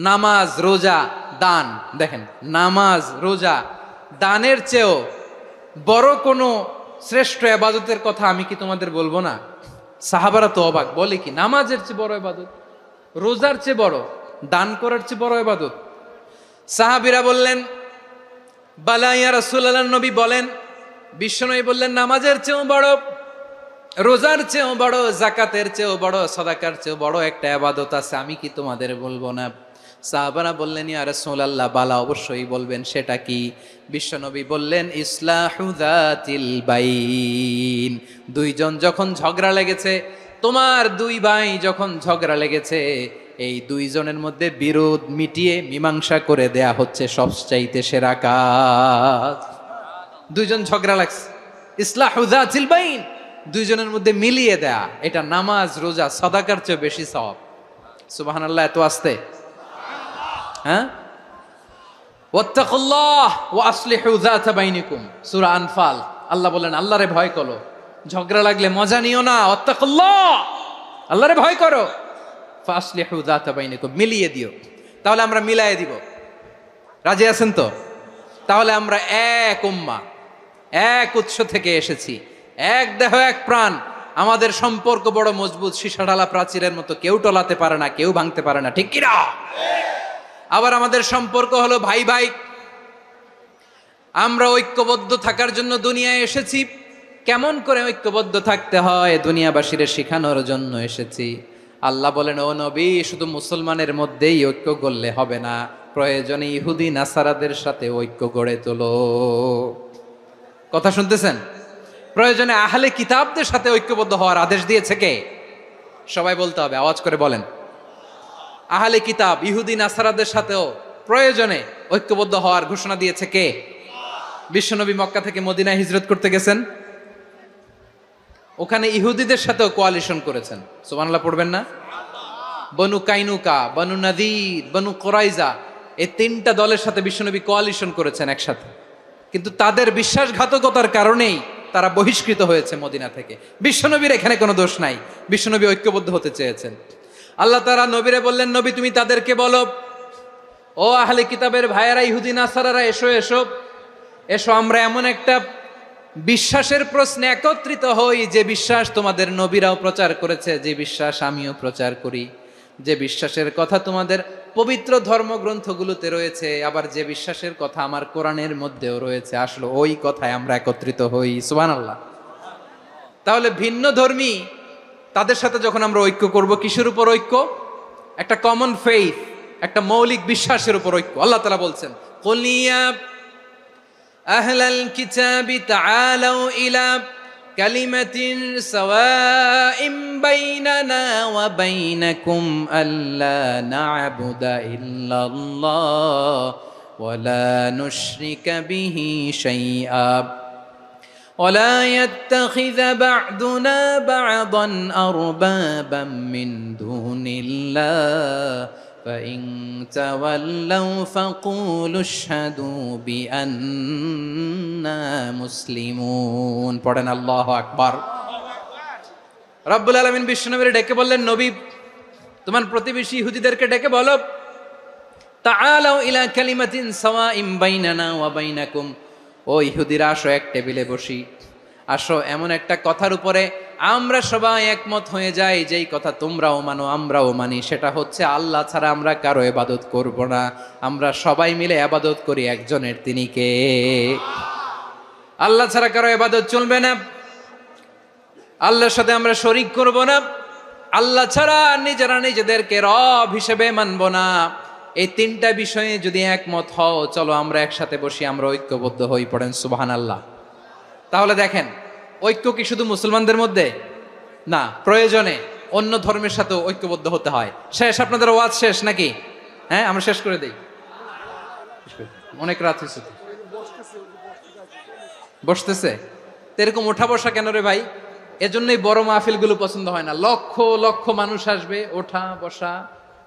নামাজ, রোজা, দান, দেখেন নামাজ, রোজা, দানের চেয়েও বড় কোনো শ্রেষ্ঠ ইবাদতের কথা আমি কি তোমাদের বলবো না? সাহাবারা তো অবাক, বলে কি নামাজের চেয়ে বড় ইবাদত, রোজার চেয়ে বড়, দান করার চেয়ে বড় ইবাদত? সাহাবীরা বললেন, বালা ইয়া রাসূলুল্লাহ, নবী বলেন। বিশ্বনবী বললেন, নামাজের চেয়েও বড়, রোজার চেয়েও বড়, যাকাতের চেয়েও বড়, সাদাকার চেয়েও বড় একটা ইবাদত আছে, আমি কি তোমাদের বলবো না? সাহাবারা বললেন, ইয়া রাসূলুল্লাহ, বালা, অবশ্যই বলবেন, সেটা কি? বিশ্বনবী বললেন, ইসলাহু যাতিল বাইন। দুইজন যখন ঝগড়া লেগেছে, তোমার দুই ভাই যখন ঝগড়া লেগেছে, এই দুইজনের মধ্যে বিরোধ মিটিয়ে মীমাংসা করে দেয়া হচ্ছে সবচাইতে সেরা কাজ। দুইজন ঝগড়া লাগছে, ইসলাহু যাতিল বাইন, দুইজনের মধ্যে মিলিয়ে দেয়া, এটা নামাজ, রোজা, সাদাকার চেয়ে বেশি সওয়াব। সুবহানাল্লাহ, এত আস্তে? হ্যাঁ, ওয়াত্তাকুল্লাহ ওয়া আসলিহু যাতা বাইনিকুম, সূরা আনফাল। আল্লাহ বলেন, আল্লাহরে ভয় করো, ঝগড়া লাগলে মজা নিও না, ওয়াত্তাকুল্লাহ, আল্লাহরে ভয় করো, ফাসলিহু যাতা বাইনিকুম, মিলিয়ে দিও। তাহলে আমরা মিলায়ে দিব, রাজি আছেন তো? তাহলে আমরা এক উম্মাহ, এক উৎস থেকে এসেছি, এক দেহ এক প্রাণ, আমাদের সম্পর্ক বড় মজবুত, সীসাঢালা প্রাচীরের মতো, কেউ টলাতে পারে না, কেউ ভাঙতে পারে না, ঠিক কিনা? আবার আমাদের সম্পর্ক হলো ভাই ভাই, আমরা ঐক্যবদ্ধ থাকার জন্য দুনিয়ায় এসেছি। কেমন করে ঐক্যবদ্ধ থাকতে হয় দুনিয়াবাসীর শেখানোর জন্য এসেছি। আল্লাহ বলেন, ও নবী, শুধু মুসলমানের মধ্যেই ঐক্য গড়লে হবে না, প্রয়োজনে ইহুদি নাসারাদের সাথে ঐক্য গড়ে তোলো। কথা শুনতেছেন? প্রয়োজনে আহলে কিতাবদের সাথে ঐক্যবদ্ধ হওয়ার আদেশ দিয়েছে কে? সবাই বলতে হবে, আওয়াজ করে বলেন। আহলে কিতাব ইহুদি নাসারাদের সাথেও প্রয়োজনে ঐক্যবদ্ধ হওয়ার ঘোষণা দিয়েছে কে? বিশ্বনবী মক্কা থেকে মদিনায় হিজরত করতে গেছেন, ওখানে ইহুদিদের সাথেও কোয়ালিশন করেছেন। সুবহানাল্লাহ পড়বেন না? বনু কাইনুকা, বনু নাদির, বনু কুরাইজা, এই তিনটা দলের সাথে বিশ্বনবী কোয়ালিশন করেছেন একসাথে। কিন্তু তাদের বিশ্বাসঘাতকতার কারণেই তারা বহিষ্কৃত হয়েছে মদিনা থেকে। বিশ্বনবীর এখানে কোনো দোষ নাই, বিশ্বনবী ঐক্যবদ্ধ হতে চেয়েছেন। আল্লাহ তাআলা নবীরে বললেন, নবী তুমি তাদেরকে বলো, ও আহলে কিতাবের ভাইয়েরা, ইহুদি নাসারারা, এসো এসো এসো, আমরা এমন একটা বিশ্বাসের প্রশ্নে একত্রিত হই, যে বিশ্বাস তোমাদের নবীরাও প্রচার করেছে, যে বিশ্বাস আমিও প্রচার করি, যে বিশ্বাসের কথা তোমাদের পবিত্র ধর্মগ্রন্থগুলোতে রয়েছে, আবার যে বিশ্বাসের কথা আমার কোরআনের মধ্যেও রয়েছে, আসলে ওই কথায় আমরা একত্রিত হই। সুবহানাল্লাহ। তাহলে ভিন্ন ধর্মী তাদের সাথে যখন আমরা ঐক্য করব, কিসের উপর ঐক্য? একটা কমন ফেইথ, একটা মৌলিক বিশ্বাসের উপর ঐক্য। আল্লাহ তাআলা বলছেন, কুল ইয়া আহলাল কিতাবি তাআলাউ ইলা কালিমাতিন সাওয়াইম বাইনানা ওয়া বাইনাকুম আল্লা না'বুদা ইল্লাল্লাহ ওয়া লা নুশরিকা বিহি শাইআ ولا يتخذ بعضنا بعضا أربابا من دون الله فإن تولوا فقولوا اشهدوا بأننا مسلمون। পড়েন আল্লাহু আকবার। রব্বুল আলামিন বিশ্বনবীর ডেকে বললেন, নবী তোমার প্রতিবেশী ইহুদিদেরকে ডেকে বলো, তাআলাউ ইলা কালিমাতিন সাওয়াইম বাইনানা ওয়া বাইনাকুম, ও ইহুদিরা আসো, এক টেবিলে বসি, আসো এমন একটা কথার উপরে আমরা সবাই একমত হয়ে যাই, যেই কথা তোমরাও মানো আমরাও মানি, সেটা হচ্ছে আল্লাহ ছাড়া আমরা কারো ইবাদত করব না। আমরা সবাই মিলে ইবাদত করি একজনের, তিনি কে? আল্লাহ ছাড়া কারো ইবাদত চলবে না, আল্লাহর সাথে আমরা শরীক করব না, আল্লাহ ছাড়া নিজেরা নিজেদেরকে রব হিসেবে মানব না। এই তিনটা বিষয়ে যদি একমত হও, চলো আমরা একসাথে বসি, আমরা ঐক্যবদ্ধ হই। পড়েন সুবহানাল্লাহ। তাহলে দেখেন, ঐক্য কি শুধু মুসলমানদের মধ্যে না, প্রয়োজনে অন্য ধর্মের সাথে ঐক্যবদ্ধ হতে হয়। শেষ, আপনাদের ওয়াজ শেষ নাকি? হ্যাঁ, আমরা শেষ করে দেই, অনেক রাত হয়েছে। বসতেছে তো এরকম ওঠা বসা কেন রে ভাই? এজন্যই বড় মাহফিলগুলো পছন্দ হয় না। লক্ষ লক্ষ মানুষ আসবে, ওঠা বসা,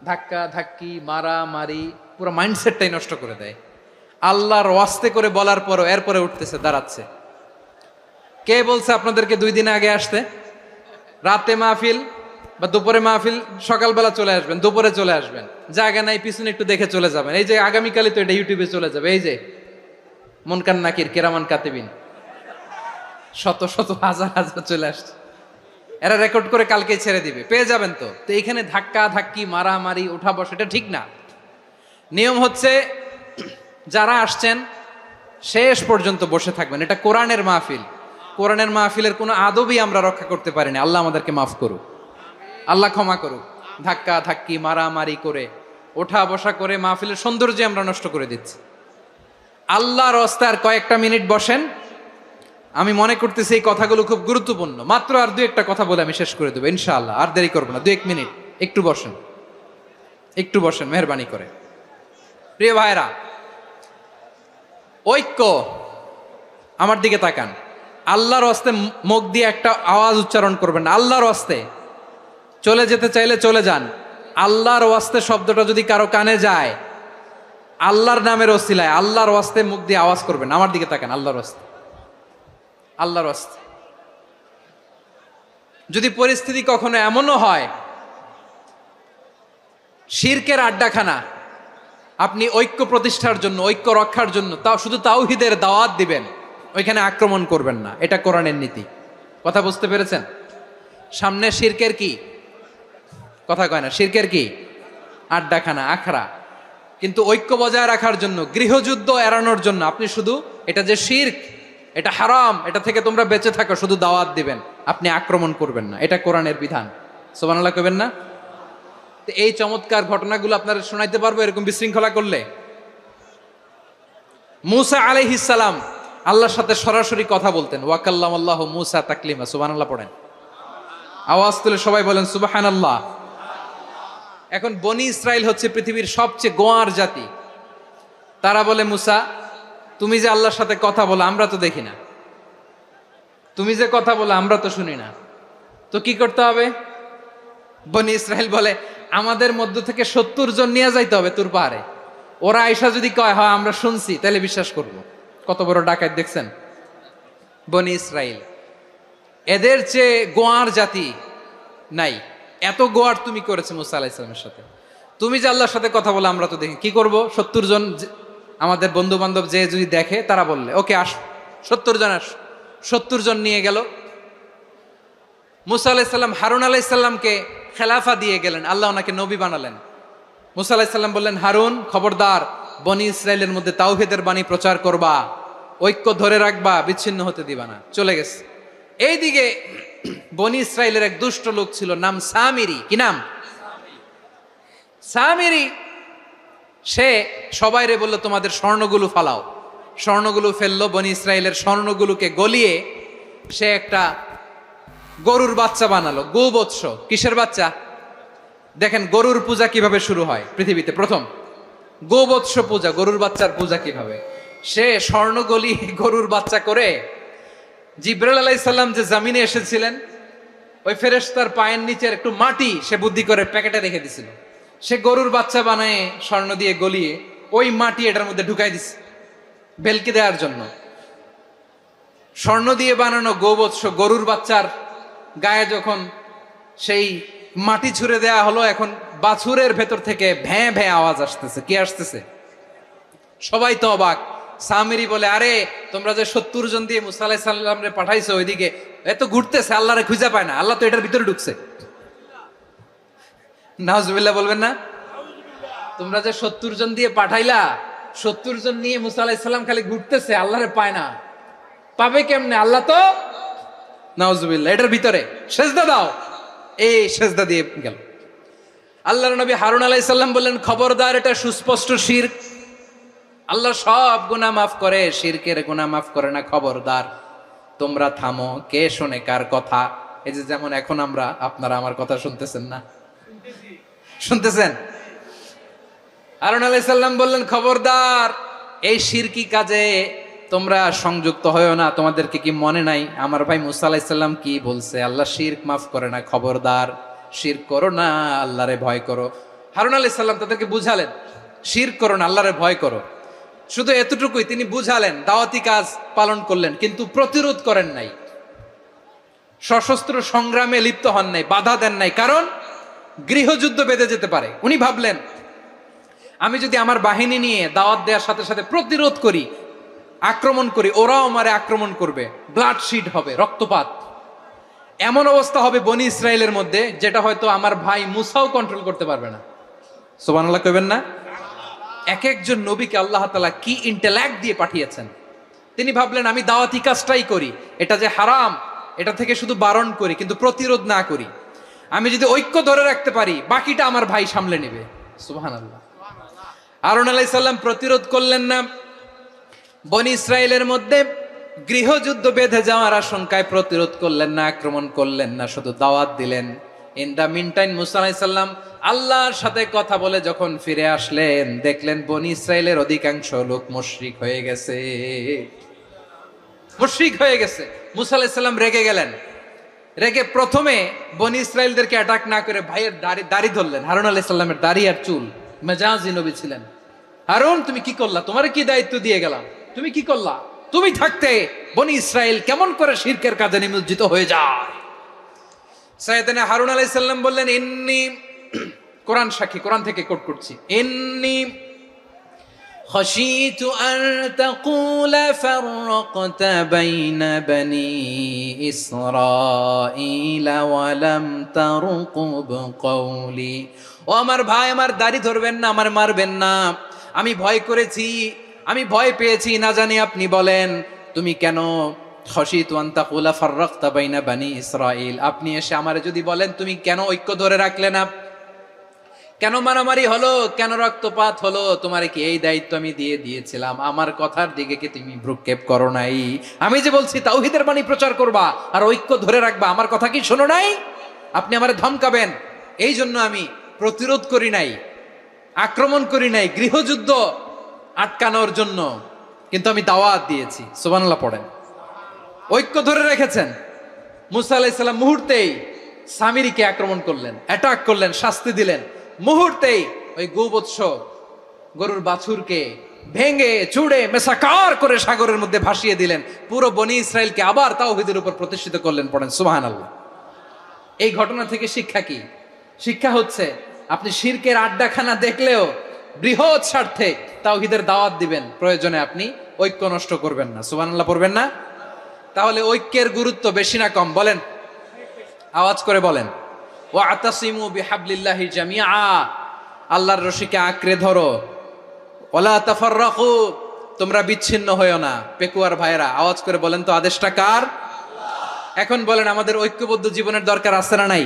ধাক্কা ধাক্কি, মারা মারি, পুরো মাইন্ডসেটটাই নষ্ট করে দেয়। আল্লাহর ওয়াস্তে করে বলার পরও এরপরে উঠতেছে, দাঁড়াচ্ছে। কে বলছে আপনাদেরকে 2 দিন আগে আসতে? রাতে মাহফিল বা দুপুরে মাহফিল, সকালবেলা চলে আসবেন, দুপুরে চলে আসবেন, জায়গা নাই পিছনে একটু দেখে চলে যাবেন। এই যে আগামীকালই তো এটা ইউটিউবে চলে যাবে, এই যে মুনকার নাকির কেরামান কাতিবিন, শত শত হাজার হাজার চলে আসছে, এরা রেকর্ড করে কালকে ছেড়ে দিবে, পেয়ে যাবেন। তো এইখানে ধাক্কা ধাক্কি, মারামারি, ওঠা বসা, এটা ঠিক না। নিয়ম হচ্ছে যারা আসছেন শেষ পর্যন্ত বসে থাকবেন। এটা কোরআনের মাহফিল, কোরআনের মাহফিলের কোনো আদবই আমরা রক্ষা করতে পারিনি। আল্লাহ আমাদেরকে মাফ করুক, আল্লাহ ক্ষমা করুক। ধাক্কা ধাক্কি, মারামারি করে, ওঠা বসা করে মাহফিলের সৌন্দর্য আমরা নষ্ট করে দিচ্ছি। আল্লাহর রাস্তায় আর কয়েকটা মিনিট বসেন। আমি মনে করতেছি এই কথাগুলো খুব গুরুত্বপূর্ণ। মাত্র আর 2-1টা কথা বলে আমি শেষ করে দেবো ইনশাআল্লাহ, আর দেরি করবো না। 2-1 মিনিট একটু বসেন, একটু বসেন মেহরবানি করে। প্রিয় ভাইরা, ঐক্য, আমার দিকে তাকান। আল্লাহর ওয়াস্তে মুখ দিয়ে একটা আওয়াজ উচ্চারণ করবেন না। আল্লাহর ওয়াস্তে চলে যেতে চাইলে চলে যান। আল্লাহর ওয়াস্তে শব্দটা যদি কারো কানে যায়, আল্লাহর নামের ওসিলায় আল্লাহর ওয়াস্তে মুখ দিয়ে আওয়াজ করবেন। আমার দিকে তাকান, আল্লাহর ওয়াস্তে, আল্লাহর ওয়াস্তে। যদি পরিস্থিতি কখনো এমনও হয় শিরকের আড্ডাখানা, আপনি ঐক্য প্রতিষ্ঠার জন্য, ঐক্য রক্ষার জন্য তাও শুধু তাওহীদের দাওয়াত দিবেন, ওইখানে আক্রমণ করবেন না। এটা কোরআনের নীতি। কথা বুঝতে পেরেছেন? সামনে শিরকের কি কথা কয় না, শিরকের কি আড্ডাখানা, আখড়া। কিন্তু ঐক্য বজায় রাখার জন্য, গৃহযুদ্ধ এড়ানোর জন্য আপনি শুধু এটা যে শিরক, এটা হারাম, এটা থেকে তোমরা বেঁচে থাকো, শুধু দাওয়াত দিবেন, আপনি আক্রমণ করবেন না। এটা কোরআনের বিধান। সুবহানাল্লাহ কইবেন না? তো এই চমৎকার ঘটনাগুলো আপনারা শোনাইতে পারবো এরকম বিশৃঙ্খলা করলে। মূসা আলাইহিস সালাম আল্লাহর সাথে সরাসরি কথা বলতেন। ওয়াকাল্লামাল্লাহু মূসা তাকলিমা। সুবহানাল্লাহ পড়েন, আওয়াজ তুলে সবাই বলেন সুবহানাল্লাহ। এখন বনি ইসরাইল হচ্ছে পৃথিবীর সবচেয়ে গোয়ার জাতি। তারা বলে, মূসা তুমি যে আল্লাহর সাথে কথা বলো আমরা তো দেখি না, তুমি যে কথা বলো আমরা তো শুনি না, তো কি করতে হবে? বনি ইসরাইল বলে, আমাদের মধ্য থেকে 70 জন নিয়ে যাইতে হবে তুর পাহাড়ে। ওরা আয়সা যদি কয় হয় আমরা শুনছি, তাহলে বিশ্বাস করব। কত বড় ডাকাত দেখছেন বনি ইসরাইল। এদের চেয়ে গোয়ার জাতি নাই। এত গোয়ার তুমি করেছে মুসা আলাইহিস সালামের সাথে। তুমি যে আল্লাহর সাথে কথা বলে আমরা তো দেখি, কি করব? 70 জন আমাদের বন্ধু বান্ধব যে যদি দেখে, তারা বললে ওকে আস, 70 জন আস। 70 জন নিয়ে গেল। মুসা আলাইহিস সালাম হারুন আলাইহিস সালামকে খেলাফা দিয়ে গেলেন, আল্লাহ ওনাকে নবী বানালেন। মুসা আলাইহিস সালাম বললেন, হারুন খবরদার, বনি ইসরাইলের মধ্যে তাওহীদের বাণী প্রচার করবা, ঐক্য ধরে রাখবা, বিচ্ছিন্ন হতে দিবা না। চলে গেছে। এইদিকে বনি ইসরাইলের এক দুষ্ট লোক ছিল, নাম সামিরি। কি নাম? সামিরি। সে সবাইরে বলল, তোমাদের স্বর্ণগুলো ফালাও। স্বর্ণগুলো ফেললো। বনি ইসরাইলের স্বর্ণগুলোকে গলিয়ে সে একটা গরুর বাচ্চা বানালো। গোবৎস। কিসের বাচ্চা? দেখেন গরুর পূজা কিভাবে শুরু হয় পৃথিবীতে প্রথম। গোবৎস পূজা, গরুর বাচ্চার পূজা কিভাবে। সে স্বর্ণ গলি গরুর বাচ্চা করে, জিবরাইল আলাইহিস সালাম যে জামিনে এসেছিলেন, ওই ফেরেশতার পায়ের নিচের একটু মাটি সে বুদ্ধি করে প্যাকেটে রেখে দিছিল। সে গরুর বাচ্চা বানায় স্বর্ণ দিয়ে গলিয়ে ওই মাটি এটার মধ্যে ঢুকাই দিছে ভেলকি দেওয়ার জন্য। স্বর্ণ দিয়ে বানানো গোবৎস গরুর বাচ্চার গায়ে যখন সেই মাটি ছুঁড়ে দেয়া হলো, এখন বাছুরের ভেতর থেকে ভ্যাঁ ভ্যাঁ আওয়াজ আসতেছে। কি আসতেছে? সবাই তো অবাক। সামিরি বলে, আরে তোমরা যে 70 জন দিয়ে মুসা আলাইহিস সালাম রে পাঠাইছো ওইদিকে, এত ঘুরতেছে, আল্লাহরে খুঁজে পায় না, আল্লাহ তো এটার ভিতরে ঢুকছে। নাউজুবিল্লাহ বলবেন না? তোমরা যে 70 জন দিয়ে পাঠাইলা, 70 জন নিয়ে মুসা আলাইহিস সালাম খালি ঘুরতেছে, আল্লাহরে পায় না। পাবে কেমনে? আল্লাহ তো, নাউজুবিল্লাহ, এটার ভিতরে সেজদা দাও। এই সেজদা দিয়ে গেল। আল্লাহর নবী হারুন আলাইহিস সালাম বললেন, খবরদার, এটা সুস্পষ্ট শিরক। আল্লাহ সব গুনাহ মাফ করে, শিরকের গুনাহ মাফ করে না, খবরদার তোমরা থামো। কে শোনে কার কথা? এই যে যেমন এখন আপনারা আমার কথা শুনতেছেন না? শুনতেছেন? হারুন আলাইহিস সালাম বললেন, খবরদার, এই শিরকি কাজে তোমরা সংযুক্ত হয়েও না। তোমাদেরকে কি মনে নাই আমার ভাই মুসা আলাইহিস সালাম কি বলছে? আল্লাহ শিরক মাফ করে না, খবরদার শিরক করো না, আল্লাহরে ভয় করো। হারুন আলাইহিস সালাম তাদেরকে বুঝালেন, শিরক করো না, আল্লাহরে ভয় করো। শুধু এতটুকুই তিনি বুঝালেন, দাওয়াতি কাজ পালন করলেন, কিন্তু প্রতিরোধ করেন নাই, সশস্ত্র সংগ্রামে লিপ্ত হন নাই, বাধা দেন নাই, কারণ গৃহযুদ্ধ বেঁধে যেতে পারে। উনি ভাবলেন, আমি যদি আমার বাহিনী নিয়ে দাওয়াত দেওয়ার সাথে সাথে প্রতিরোধ করি, আক্রমণ করি, ওরাও আমারে আক্রমণ করবে, ব্লাডশিড হবে, রক্তপাত, এমন অবস্থা হবে বনি ইসরায়েলের মধ্যে যেটা হয়তো আমার ভাই মুসাও কন্ট্রোল করতে পারবে না। সুবহানাল্লাহ কইবেন না? এক একজন নবীকে আল্লাহ তাআলা কি ইন্টেলেক্ট দিয়ে পাঠিয়েছেন। তিনি ভাবলেন, আমি দাওয়াতি কাজটাই করি, এটা যে হারাম এটা থেকে শুধু বারণ করি, কিন্তু প্রতিরোধ না করি। আমি যদি ঐক্য ধরে রাখতে পারি, বাকিটা আমার ভাই সামলে নেবে। সুবহানাল্লাহ। হারুন আলাইহিস সালাম প্রতিরোধ করলেন না, বনি ইসরায়েলের মধ্যে গৃহযুদ্ধ বেঁধে যাওয়ার আশঙ্কায় প্রতিরোধ করলেন না, আক্রমণ করলেন না, শুধু দাওয়াত দিলেন। ইন দা মিনটাইম মুসা আলাইহিস সালাম আল্লাহর সাথে কথা বলে যখন ফিরে আসলেন, দেখলেন বনি ইসরায়েলের অধিকাংশ লোক মুশরিক হয়ে গেছে, মুশরিক হয়ে গেছে। মুসা আলাইহিস সালাম রেগে গেলেন। রেগে প্রথমে বনি ইসরায়েলদেরকে অ্যাটাক না করে ভাইয়ের দাড়ি ধরলেন। হারুন আলাইহিস সালামের দাড়ি আর চুল, মেজাজি নবী ছিলেন। হারুন, তুমি কি করলা? তোমারে কি দায়িত্ব দিয়ে গেলাম, তুমি কি করলা? তুমি থাকতে বনি ইসরায়েল কেমন করে শিরকের কাজে নিমজ্জিত হয়ে যায়? সাইয়েদনা হারুন আলাইহিস সালাম বললেন, ইন্নী, কোরআন সাক্ষী, কোরআন থেকে কোট করছি, ইন্নী খাশীতু আন তাকুলা ফাররাকতা বাইনা বনি ইসরাঈলা ওয়া লাম তারকুব কওলি। ও আমার ভাই, আমার দাড়ি ধরবেন না, আমার মারবেন না। আমি ভয় করেছি, আমি ভয় পেয়েছি, না জানি আপনি বলেন তুমি কেন খাশীতু আন তাকুলা ফাররাকতা বাইনা বনি ইসরাঈল, আপনি এসে আমারে যদি বলেন তুমি কেন ঐক্য ধরে রাখলে না, কেন মারামারি হলো, কেন রক্তপাত হলো, তোমারে কি এই দায়িত্ব আমি দিয়েছিলাম? আমার কথার দিকে কি তুমি ভ্রুক্ষেপ করো নাই? আমি যে বলছি তাওহীদের বাণী প্রচার করবা আর ঐক্য ধরে রাখবা, আমার কথা কি শোনো নাই? আপনি আমারে ধমকাবেন, এই জন্য আমি প্রতিরোধ করি নাই, আক্রমণ করি নাই, গৃহযুদ্ধ আটকানোর জন্য, কিন্তু আমি দাওয়াত দিয়েছি। সুবহানাল্লাহ পড়েন। ঐক্য ধরে রেখেছেন। মুসা আলাইহিস সালাম মুহূর্তেই সামিরীকে আক্রমণ করলেন, অ্যাটাক করলেন, শাস্তি দিলেন। মুহূর্তেই ওই গোবৎস গরুর বাছুরকে ভেঙে চুড়ে মেসাকার করে সাগরের মধ্যে ভাসিয়ে দিলেন। পুরো বনি ইসরায়েলকে আবার তাওহীদের উপর প্রতিষ্ঠিত করলেন। পড়েন সুবহানাল্লাহ। এই ঘটনা থেকে শিক্ষা কি? শিক্ষা হচ্ছে, আপনি শিরকের আড্ডাখানা দেখলেও বৃহৎ স্বার্থে তাওহীদের দাওয়াত দিবেন, প্রয়োজনে আপনি ঐক্য নষ্ট করবেন না। সুবহানাল্লাহ পড়বেন না? তাহলে ঐক্যের গুরুত্ব বেশি না কম? বলেন, আওয়াজ করে বলেন। ওয়াতাসিমু বিহাবলিল্লাহি জামিআ, আল্লাহর রশিকে আঁকড়ে ধরো। ওয়ালা তাফাররাকু, তোমরা বিচ্ছিন্ন হয়ো না। পেকুয়ার ভাইরা আওয়াজ করে বলেন তো, আদেশটা কার? এখন বলেন, আমাদের ঐক্যবদ্ধ জীবনের দরকার আছে না নাই?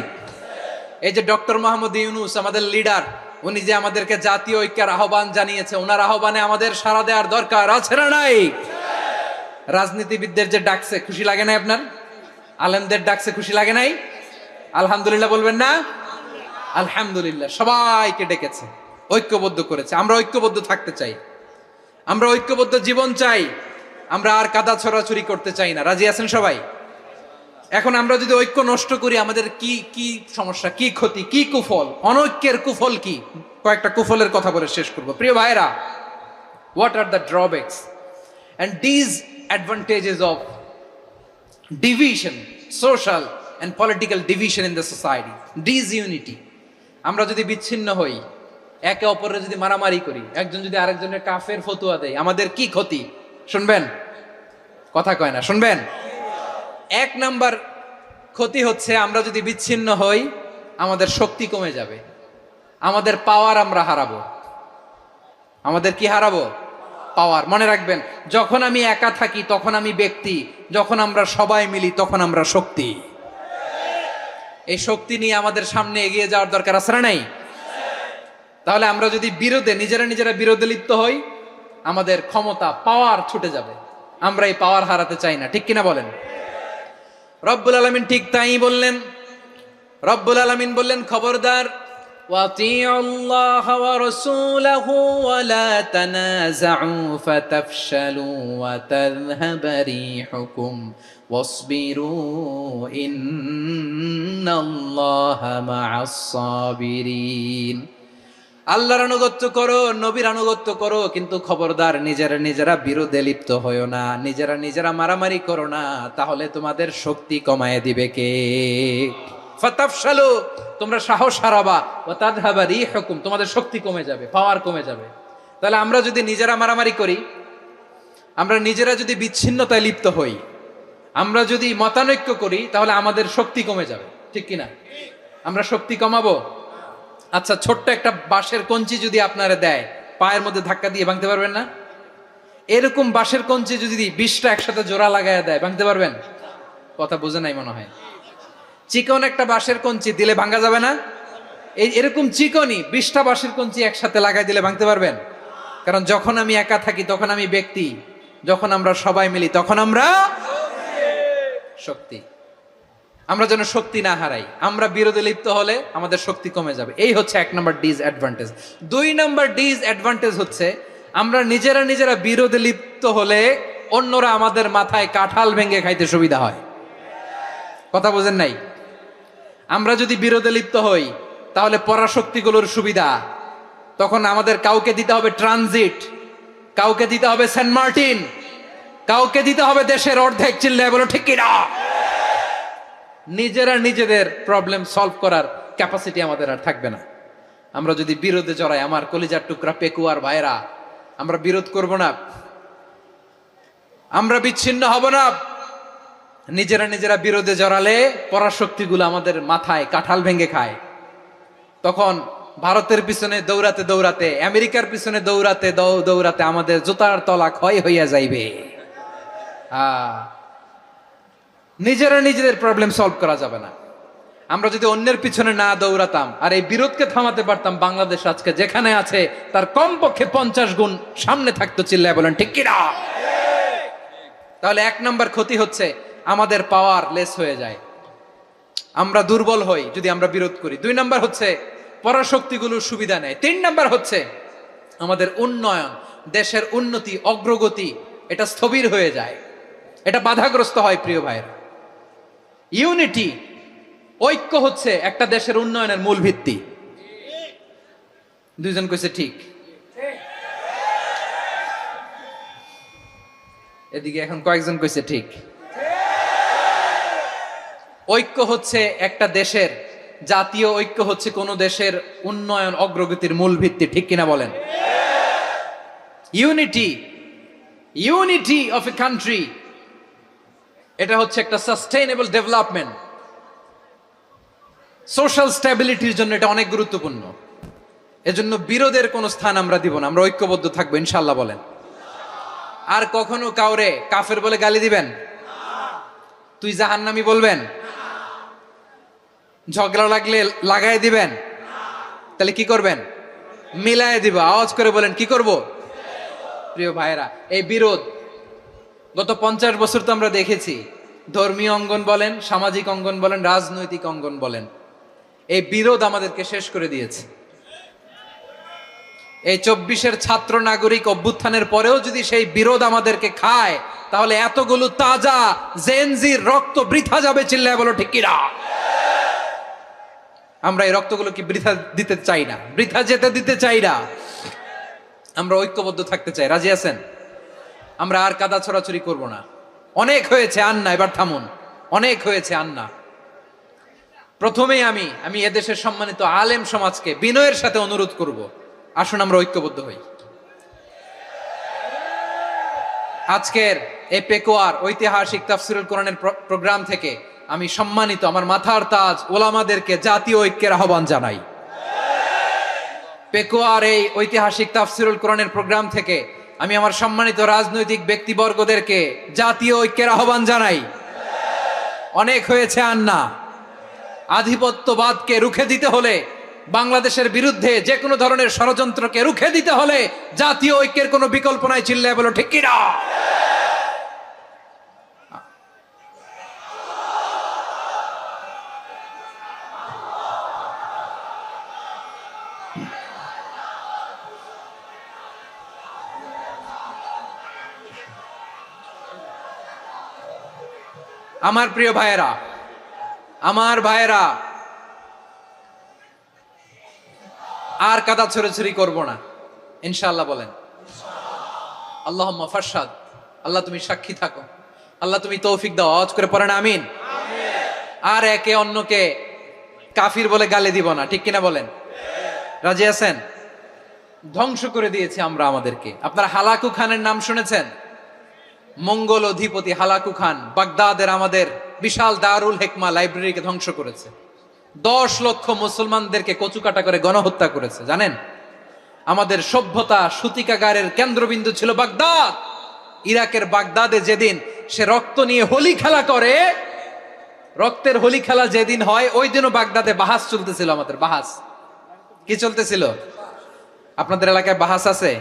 এই যে ডক্টর মোহাম্মদ ইউনূস আমাদের লিডার, উনি যে আমাদেরকে জাতীয় ঐক্যের আহ্বান জানিয়েছে, ওনার আহ্বানে আমাদের সাড়া দেওয়ার দরকার আছে না নাই? রাজনীতিবিদদের যে ডাকছে, খুশি লাগে নাই আপনার? আলেমদের ডাকছে, খুশি লাগে নাই? আলহামদুলিল্লাহ বলবেন না? আলহামদুলিল্লাহ। সবাইকে ডেকেছে, ঐক্যবদ্ধ করেছে। আমরা ঐক্যবদ্ধ থাকতে চাই, আমরা ঐক্যবদ্ধ জীবন চাই, আমরা আর কাদা ছড়াছড়ি করতে চাই না। রাজি আছেন সবাই? এখন আমরা যদি ঐক্য নষ্ট করি, আমাদের কি কি সমস্যা, কি ক্ষতি, কি কুফল? অনৈক্যের কুফল কি? কয়েকটা কুফলের কথা বলে শেষ করব। প্রিয় ভাইরা, what are the drawbacks and disadvantages of division, social and political division in the society? Disunity. আমরা যদি বিচ্ছিন্ন হই, একে অপরের যদি মারামারি করি, একজন যদি আরেকজনের কাফের ফতোয়া দেয়, আমাদের কি ক্ষতি? শুনবেন? কথা কয় না, শুনবেন? এক নাম্বার ক্ষতি হচ্ছে, আমরা যদি বিচ্ছিন্ন হই আমাদের শক্তি কমে যাবে, আমাদের পাওয়ার আমরা হারাবো। আমাদের কি হারাবো? পাওয়ার। মনে রাখবেন, যখন আমি একা থাকি তখন আমি ব্যক্তি, যখন আমরা সবাই মিলি তখন আমরা শক্তি। এই শক্তি নিয়ে আমাদের সামনে এগিয়ে যাওয়ার দরকার আছে না নাই? তাহলে আমরা যদি নিজেরা বিরোধে লিপ্ত হই, আমাদের ক্ষমতা, পাওয়ার ছুটে যাবে। আমরা এই পাওয়ার হারাতে চাই না, ঠিক কিনা বলেন? রব্বুল আলামিন ঠিক তাই বললেন। রব্বুল আলামিন বললেন, খবরদার, ওয়াতিউল্লাহ ওয়া রাসূলাহু ওয়া লা তানাযাউ ফাতাফশালু ওয়া তাযহাবা রিহুকুম ওয়াসবিরু ইন্নাল্লাহা মা'আস সাবিরিন। আল্লাহর আনুগত্য করো, নবীর আনুগত্য করো, কিন্তু খবরদার নিজেরা বিরোধে লিপ্ত হয়ো না, নিজেরা মারামারি করো না, তাহলে তোমাদের শক্তি কমায় দিবে কে? ফাতাফশালু, তোমরা সাহস হারাবা, ওয়া তাযহাবা রিহুকুম, তোমাদের শক্তি কমে যাবে, পাওয়ার কমে যাবে। তাহলে আমরা যদি নিজেরা মারামারি করি, আমরা নিজেরা যদি বিচ্ছিন্নতায় লিপ্ত হই, আমরা যদি মতানৈক্য করি, তাহলে আমাদের শক্তি কমে যাবে, ঠিক কিনা? আমরা শক্তি কমাবো? আচ্ছা, ছোট্ট একটা বাঁশের কঞ্চি যদি আপনারা দেয়, পায়ের মধ্যে ধাক্কা দিয়ে ভাঙতে পারবেন না? এরকম বাঁশের কঞ্চি যদি 20টা একসাথে জোড়া লাগায় দেয়, ভাঙতে পারবেন? কথা বুঝে নাই মনে হয়। চিকন একটা বাঁশের কঞ্চি দিলে ভাঙা যাবে না? এরকম চিকনই 20টা বাঁশের কঞ্চি একসাথে লাগাই দিলে ভাঙতে পারবেন? কারণ যখন আমি একা থাকি তখন আমি ব্যক্তি, যখন আমরা সবাই মিলি তখন আমরা শক্তি। আমরা যেন শক্তি না হারাই। আমরা বিরোধে লিপ্ত হলে আমাদের শক্তি কমে যাবে। এই হচ্ছে 1 নম্বর ডিসঅ্যাডভান্টেজ। 2 নম্বর ডিসঅ্যাডভান্টেজ হচ্ছে, আমরা নিজেরা বিরোধে লিপ্ত হলে অন্যরা আমাদের মাথায় কাঁঠাল ভেঙে খাইতে সুবিধা হয়। কথা বোঝেন নাই? আমরা যদি বিরোধে লিপ্ত হই তাহলে পরাশক্তিগুলোর সুবিধা, তখন আমাদের কাউকে দিতে হবে ট্রানজিট, কাউকে দিতে হবে সেন্ট মার্টিন, কাউকে দিতে হবে দেশের অর্ধেক। চিল্লায় বলো ঠিক কিনা? নিজেদের প্রবলেম সলভ করার ক্যাপাসিটি আমাদের আর থাকবে না। আমরা যদি বিরোধে জড়াই, আমার কলিজার টুকরা পেকুয়ার ভাইরা, আমরা বিরোধ করব না, আমরা বিচ্ছিন্ন হব না। নিজেরা বিরোধে জড়ালে পরাশক্তিগুলো আমাদের মাথায় কাঁঠাল ভেঙে খায়। তখন ভারতের পিছনে দৌড়াতে, আমেরিকার পিছনে দৌড়াতে আমাদের জুতার তলা ক্ষয় হইয়া যাইবে। নিজেদের প্রবলেম সলভ করা যাবে না। আমরা যদি অন্যের পিছনে না দৌড়াতাম আর এই বিরোধকে থামাতে পারতাম, বাংলাদেশ আজকে যেখানে আছে তার কমপক্ষে 50 গুণ সামনে থাকতো। চিল্লায় বলেন ঠিক কিনা? তাহলে 1 নম্বর ক্ষতি হচ্ছে, আমাদের পাওয়ার লেস হয়ে যায়, আমরা দুর্বল হই যদি আমরা বিরোধ করি। 2 নম্বর হচ্ছে, পরাশক্তিগুলোর সুবিধা নেয়। 3 নম্বর হচ্ছে, আমাদের উন্নয়ন, দেশের উন্নতি, অগ্রগতি, এটা স্থবির হয়ে যায়, এটা বাধাগ্রস্ত হয়। প্রিয় ভাইরা, ইউনিটি, ঐক্য হচ্ছে একটা দেশের উন্নয়নের মূল ভিত্তি। 2 জন কইছে ঠিক। এদিকে এখন কয়েকজন কইছে ঠিক। ঐক্য হচ্ছে একটা দেশের, জাতীয় ঐক্য হচ্ছে কোন দেশের উন্নয়ন, অগ্রগতির মূল ভিত্তি, ঠিক কিনা বলেন? ইউনিটি অফ এ কান্ট্রি, এটা হচ্ছে একটা সাস্টেইনেবল ডেভেলপমেন্ট, সোশ্যাল স্ট্যাবিলিটির জন্য এটা অনেক গুরুত্বপূর্ণ। এজন্য বিরোধের কোনো স্থান আমরা দিব না, আমরা ঐক্যবদ্ধ থাকবো ইনশাআল্লাহ বলেন। আর কখনো কাউরে কাফের বলে গালি দিবেন? তুই জাহান্নামী বলবেন? ঝগড়া লাগলে লাগাই দিবেন? তাহলে কি করবেন? মিলায় দিব। আওয়াজ করে বলেন, কি করব? প্রিয় ভাইরা, এই বিরোধ গত 50 বছর তো আমরা দেখেছি, ধর্মীয় অঙ্গন বলেন, সামাজিক অঙ্গন বলেন, রাজনৈতিক অঙ্গন বলেন, এই বিরোধ আমাদেরকে শেষ করে দিয়েছে। এই 24-এর ছাত্র নাগরিক অভ্যুত্থানের পরেও যদি সেই বিরোধ আমাদেরকে খায়, তাহলে এতগুলো তাজা জেনজির রক্ত বৃথা যাবে। চিল্লায় বলো ঠিক কিনা? আমরা এই রক্তগুলো কি বৃথা দিতে চাই না, বৃথা যেতে দিতে চাই না। আমরা ঐক্যবদ্ধ থাকতে চাই। রাজি আছেন? আমরা আর কাদা ছড়াছড়ি করব না। অনেক হয়েছে, আন্না, এবার থামুন। অনেক হয়েছে, আন্না। প্রথমেই আমি এদেশের সম্মানিত আলেম সমাজকে বিনয়ের সাথে অনুরোধ করব, আসুন আমরা ঐক্যবদ্ধ হই। আজকের এই পেকুয়ার ঐতিহাসিক তাফসিরুল কোরআনের প্রোগ্রাম থেকে আমি সম্মানিত আমার মাথার তাজ ওলামাদেরকে জাতীয় ঐক্যের আহ্বান জানাই। পেকুয়ার এই ঐতিহাসিক তাফসিরুল কোরআনের প্রোগ্রাম থেকে আমি আমার সম্মানিত রাজনৈতিক ব্যক্তিবর্গদেরকে জাতীয় ঐক্যের আহ্বান জানাই। অনেক হয়েছে আর না। আধিপত্যবাদকে রুখে দিতে হলে, বাংলাদেশের বিরুদ্ধে যে কোনো ধরনের ষড়যন্ত্রকে রুখে দিতে হলে জাতীয় ঐক্যের কোনো বিকল্প নাই। চিল্লায় বলো ঠিক কিনা? আমার প্রিয় ভাইয়েরা, আমার ভাইয়েরা, আর কাদা ছড়াছড়ি করব না ইনশাআল্লাহ। বলেন আল্লাহুম্মা ফারশাদ। আল্লাহ তুমি সাক্ষী থাকো, আল্লাহ তুমি তৌফিক দাও। আওয়াজ করে পড়েন আমিন। আর একে অন্যকে কাফির বলে গালি দিব না, ঠিক কিনা বলেন? রাজি আছেন? ধ্বংস করে দিয়েছি আমরা আমাদেরকে। আপনারা হালাকু খানের নাম শুনেছেন? মঙ্গল অধিপতি হালাকু খান বাগদাদের আমাদের বিশাল দারুল হিকমা লাইব্রেরিকে ধ্বংস করেছে। 10 লক্ষ মুসলমানদেরকে কচুকাটা করে গণহত্যা করেছে। জানেন, আমাদের সভ্যতা সূতিকাগারের কেন্দ্রবিন্দু ছিল বাগদাদ। ইরাকের বাগদাদে যেদিন সে রক্ত নিয়ে হোলি খেলা করে, রক্তের হোলি খেলা যেদিন হয়, ওই দিনও বাগদাদে বাহাস চলতেছিল। আমাদের বাহাস কি চলতেছিল? আপনাদের এলাকায় বাহাস আছে?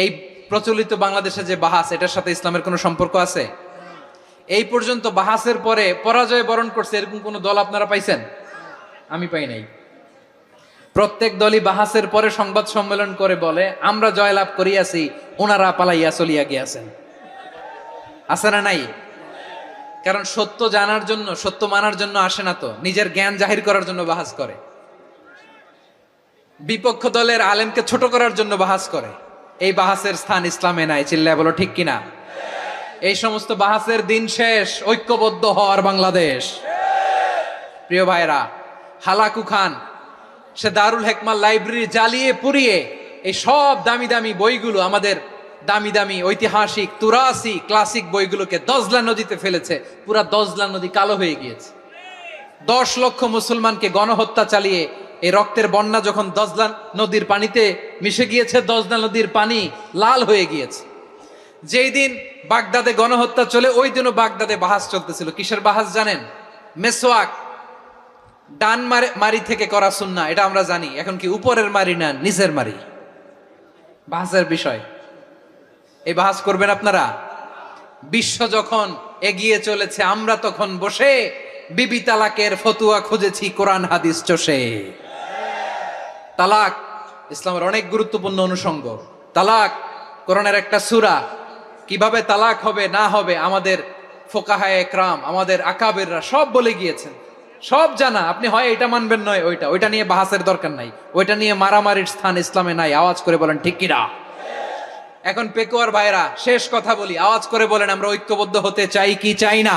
এই প্রচলিত বাংলাদেশে যে বাহাস, এটার সাথে ইসলামের কোনো সম্পর্ক আছে? এই পর্যন্ত বাহাসের পরে পরাজয় বরণ করছে এরকম কোন দল আপনারা পাইছেন? আমি পাই নাই। প্রত্যেক দলই বাহাসের পরে সংবাদ সম্মেলন করে বলে আমরা জয়লাভ করিয়াছি, ওনারা পালাইয়া চলিয়া গিয়াছেন। আছে না নাই? কারণ সত্য জানার জন্য, সত্য মানার জন্য আসে না তো, নিজের জ্ঞান জাহির করার জন্য বাহাস করে। বিপক্ষ দলের আলেমকে ছোট করার জন্য বাহাস করে। এই বাহাসের স্থান ইসলামে নাই। চিল্লায় বলো ঠিক কিনা? এই সমস্ত বাহাসের দিন শেষ। ঐক্যবদ্ধ হওয়ার বাংলাদেশ। প্রিয় ভাইরা, হালাকু খান সে দারুল হিকমা লাইব্রেরি জ্বালিয়ে পুড়িয়ে এই সব দামি দামি বইগুলো, আমাদের দামি দামি ঐতিহাসিক তুরাসি ক্লাসিক বইগুলোকে দজলা নদীতে ফেলেছে। পুরা দজলা নদী কালো হয়ে গিয়েছে। 10 লক্ষ মুসলমানকে গণহত্যা চালিয়ে এই রক্তের বন্যা যখন দজলা নদীর পানিতে মিশে গিয়েছে, দজলা নদীর পানি লাল হয়ে গিয়েছে। যেই দিন বাগদাদে গণহত্যা চলে, ওই দিনও বাগদাদে বাহাস চলতেছিল। কিসের বাহাস জানেন? মেসওয়াক, ডান মারি থেকে করা সুন্নাহ, এটা আমরা জানি। এখন কি উপরের মারি না নিচের মারি? বাহাসের বিষয়। এই বাহাস করবেন আপনারা? বিশ্ব যখন এগিয়ে চলেছে, আমরা তখন বসে বিবি তালাকের ফতুয়া খুঁজেছি কোরআন হাদিস চষে। তালাক ইসলামের অনেক গুরুত্বপূর্ণ অনুষঙ্গ। তালাক কোরআনের একটা সূরা। কিভাবে তালাক হবে না হবে আমাদের ফোকাহায়ে একরাম, আমাদের আকাবেররা সব বলে গিয়েছেন, সব জানা। আপনি হয় এটা মানবেন, নয় ওইটা। ওইটা নিয়ে বাহাসের দরকার নাই, ওইটা নিয়ে মারামারির স্থান ইসলামে নাই। আওয়াজ করে বলেন ঠিক কিনা? এখন পেকুয়ার ভাইরা, শেষ কথা বলি, আওয়াজ করে বলেন আমরা ঐক্যবদ্ধ হতে চাই কি চাই না?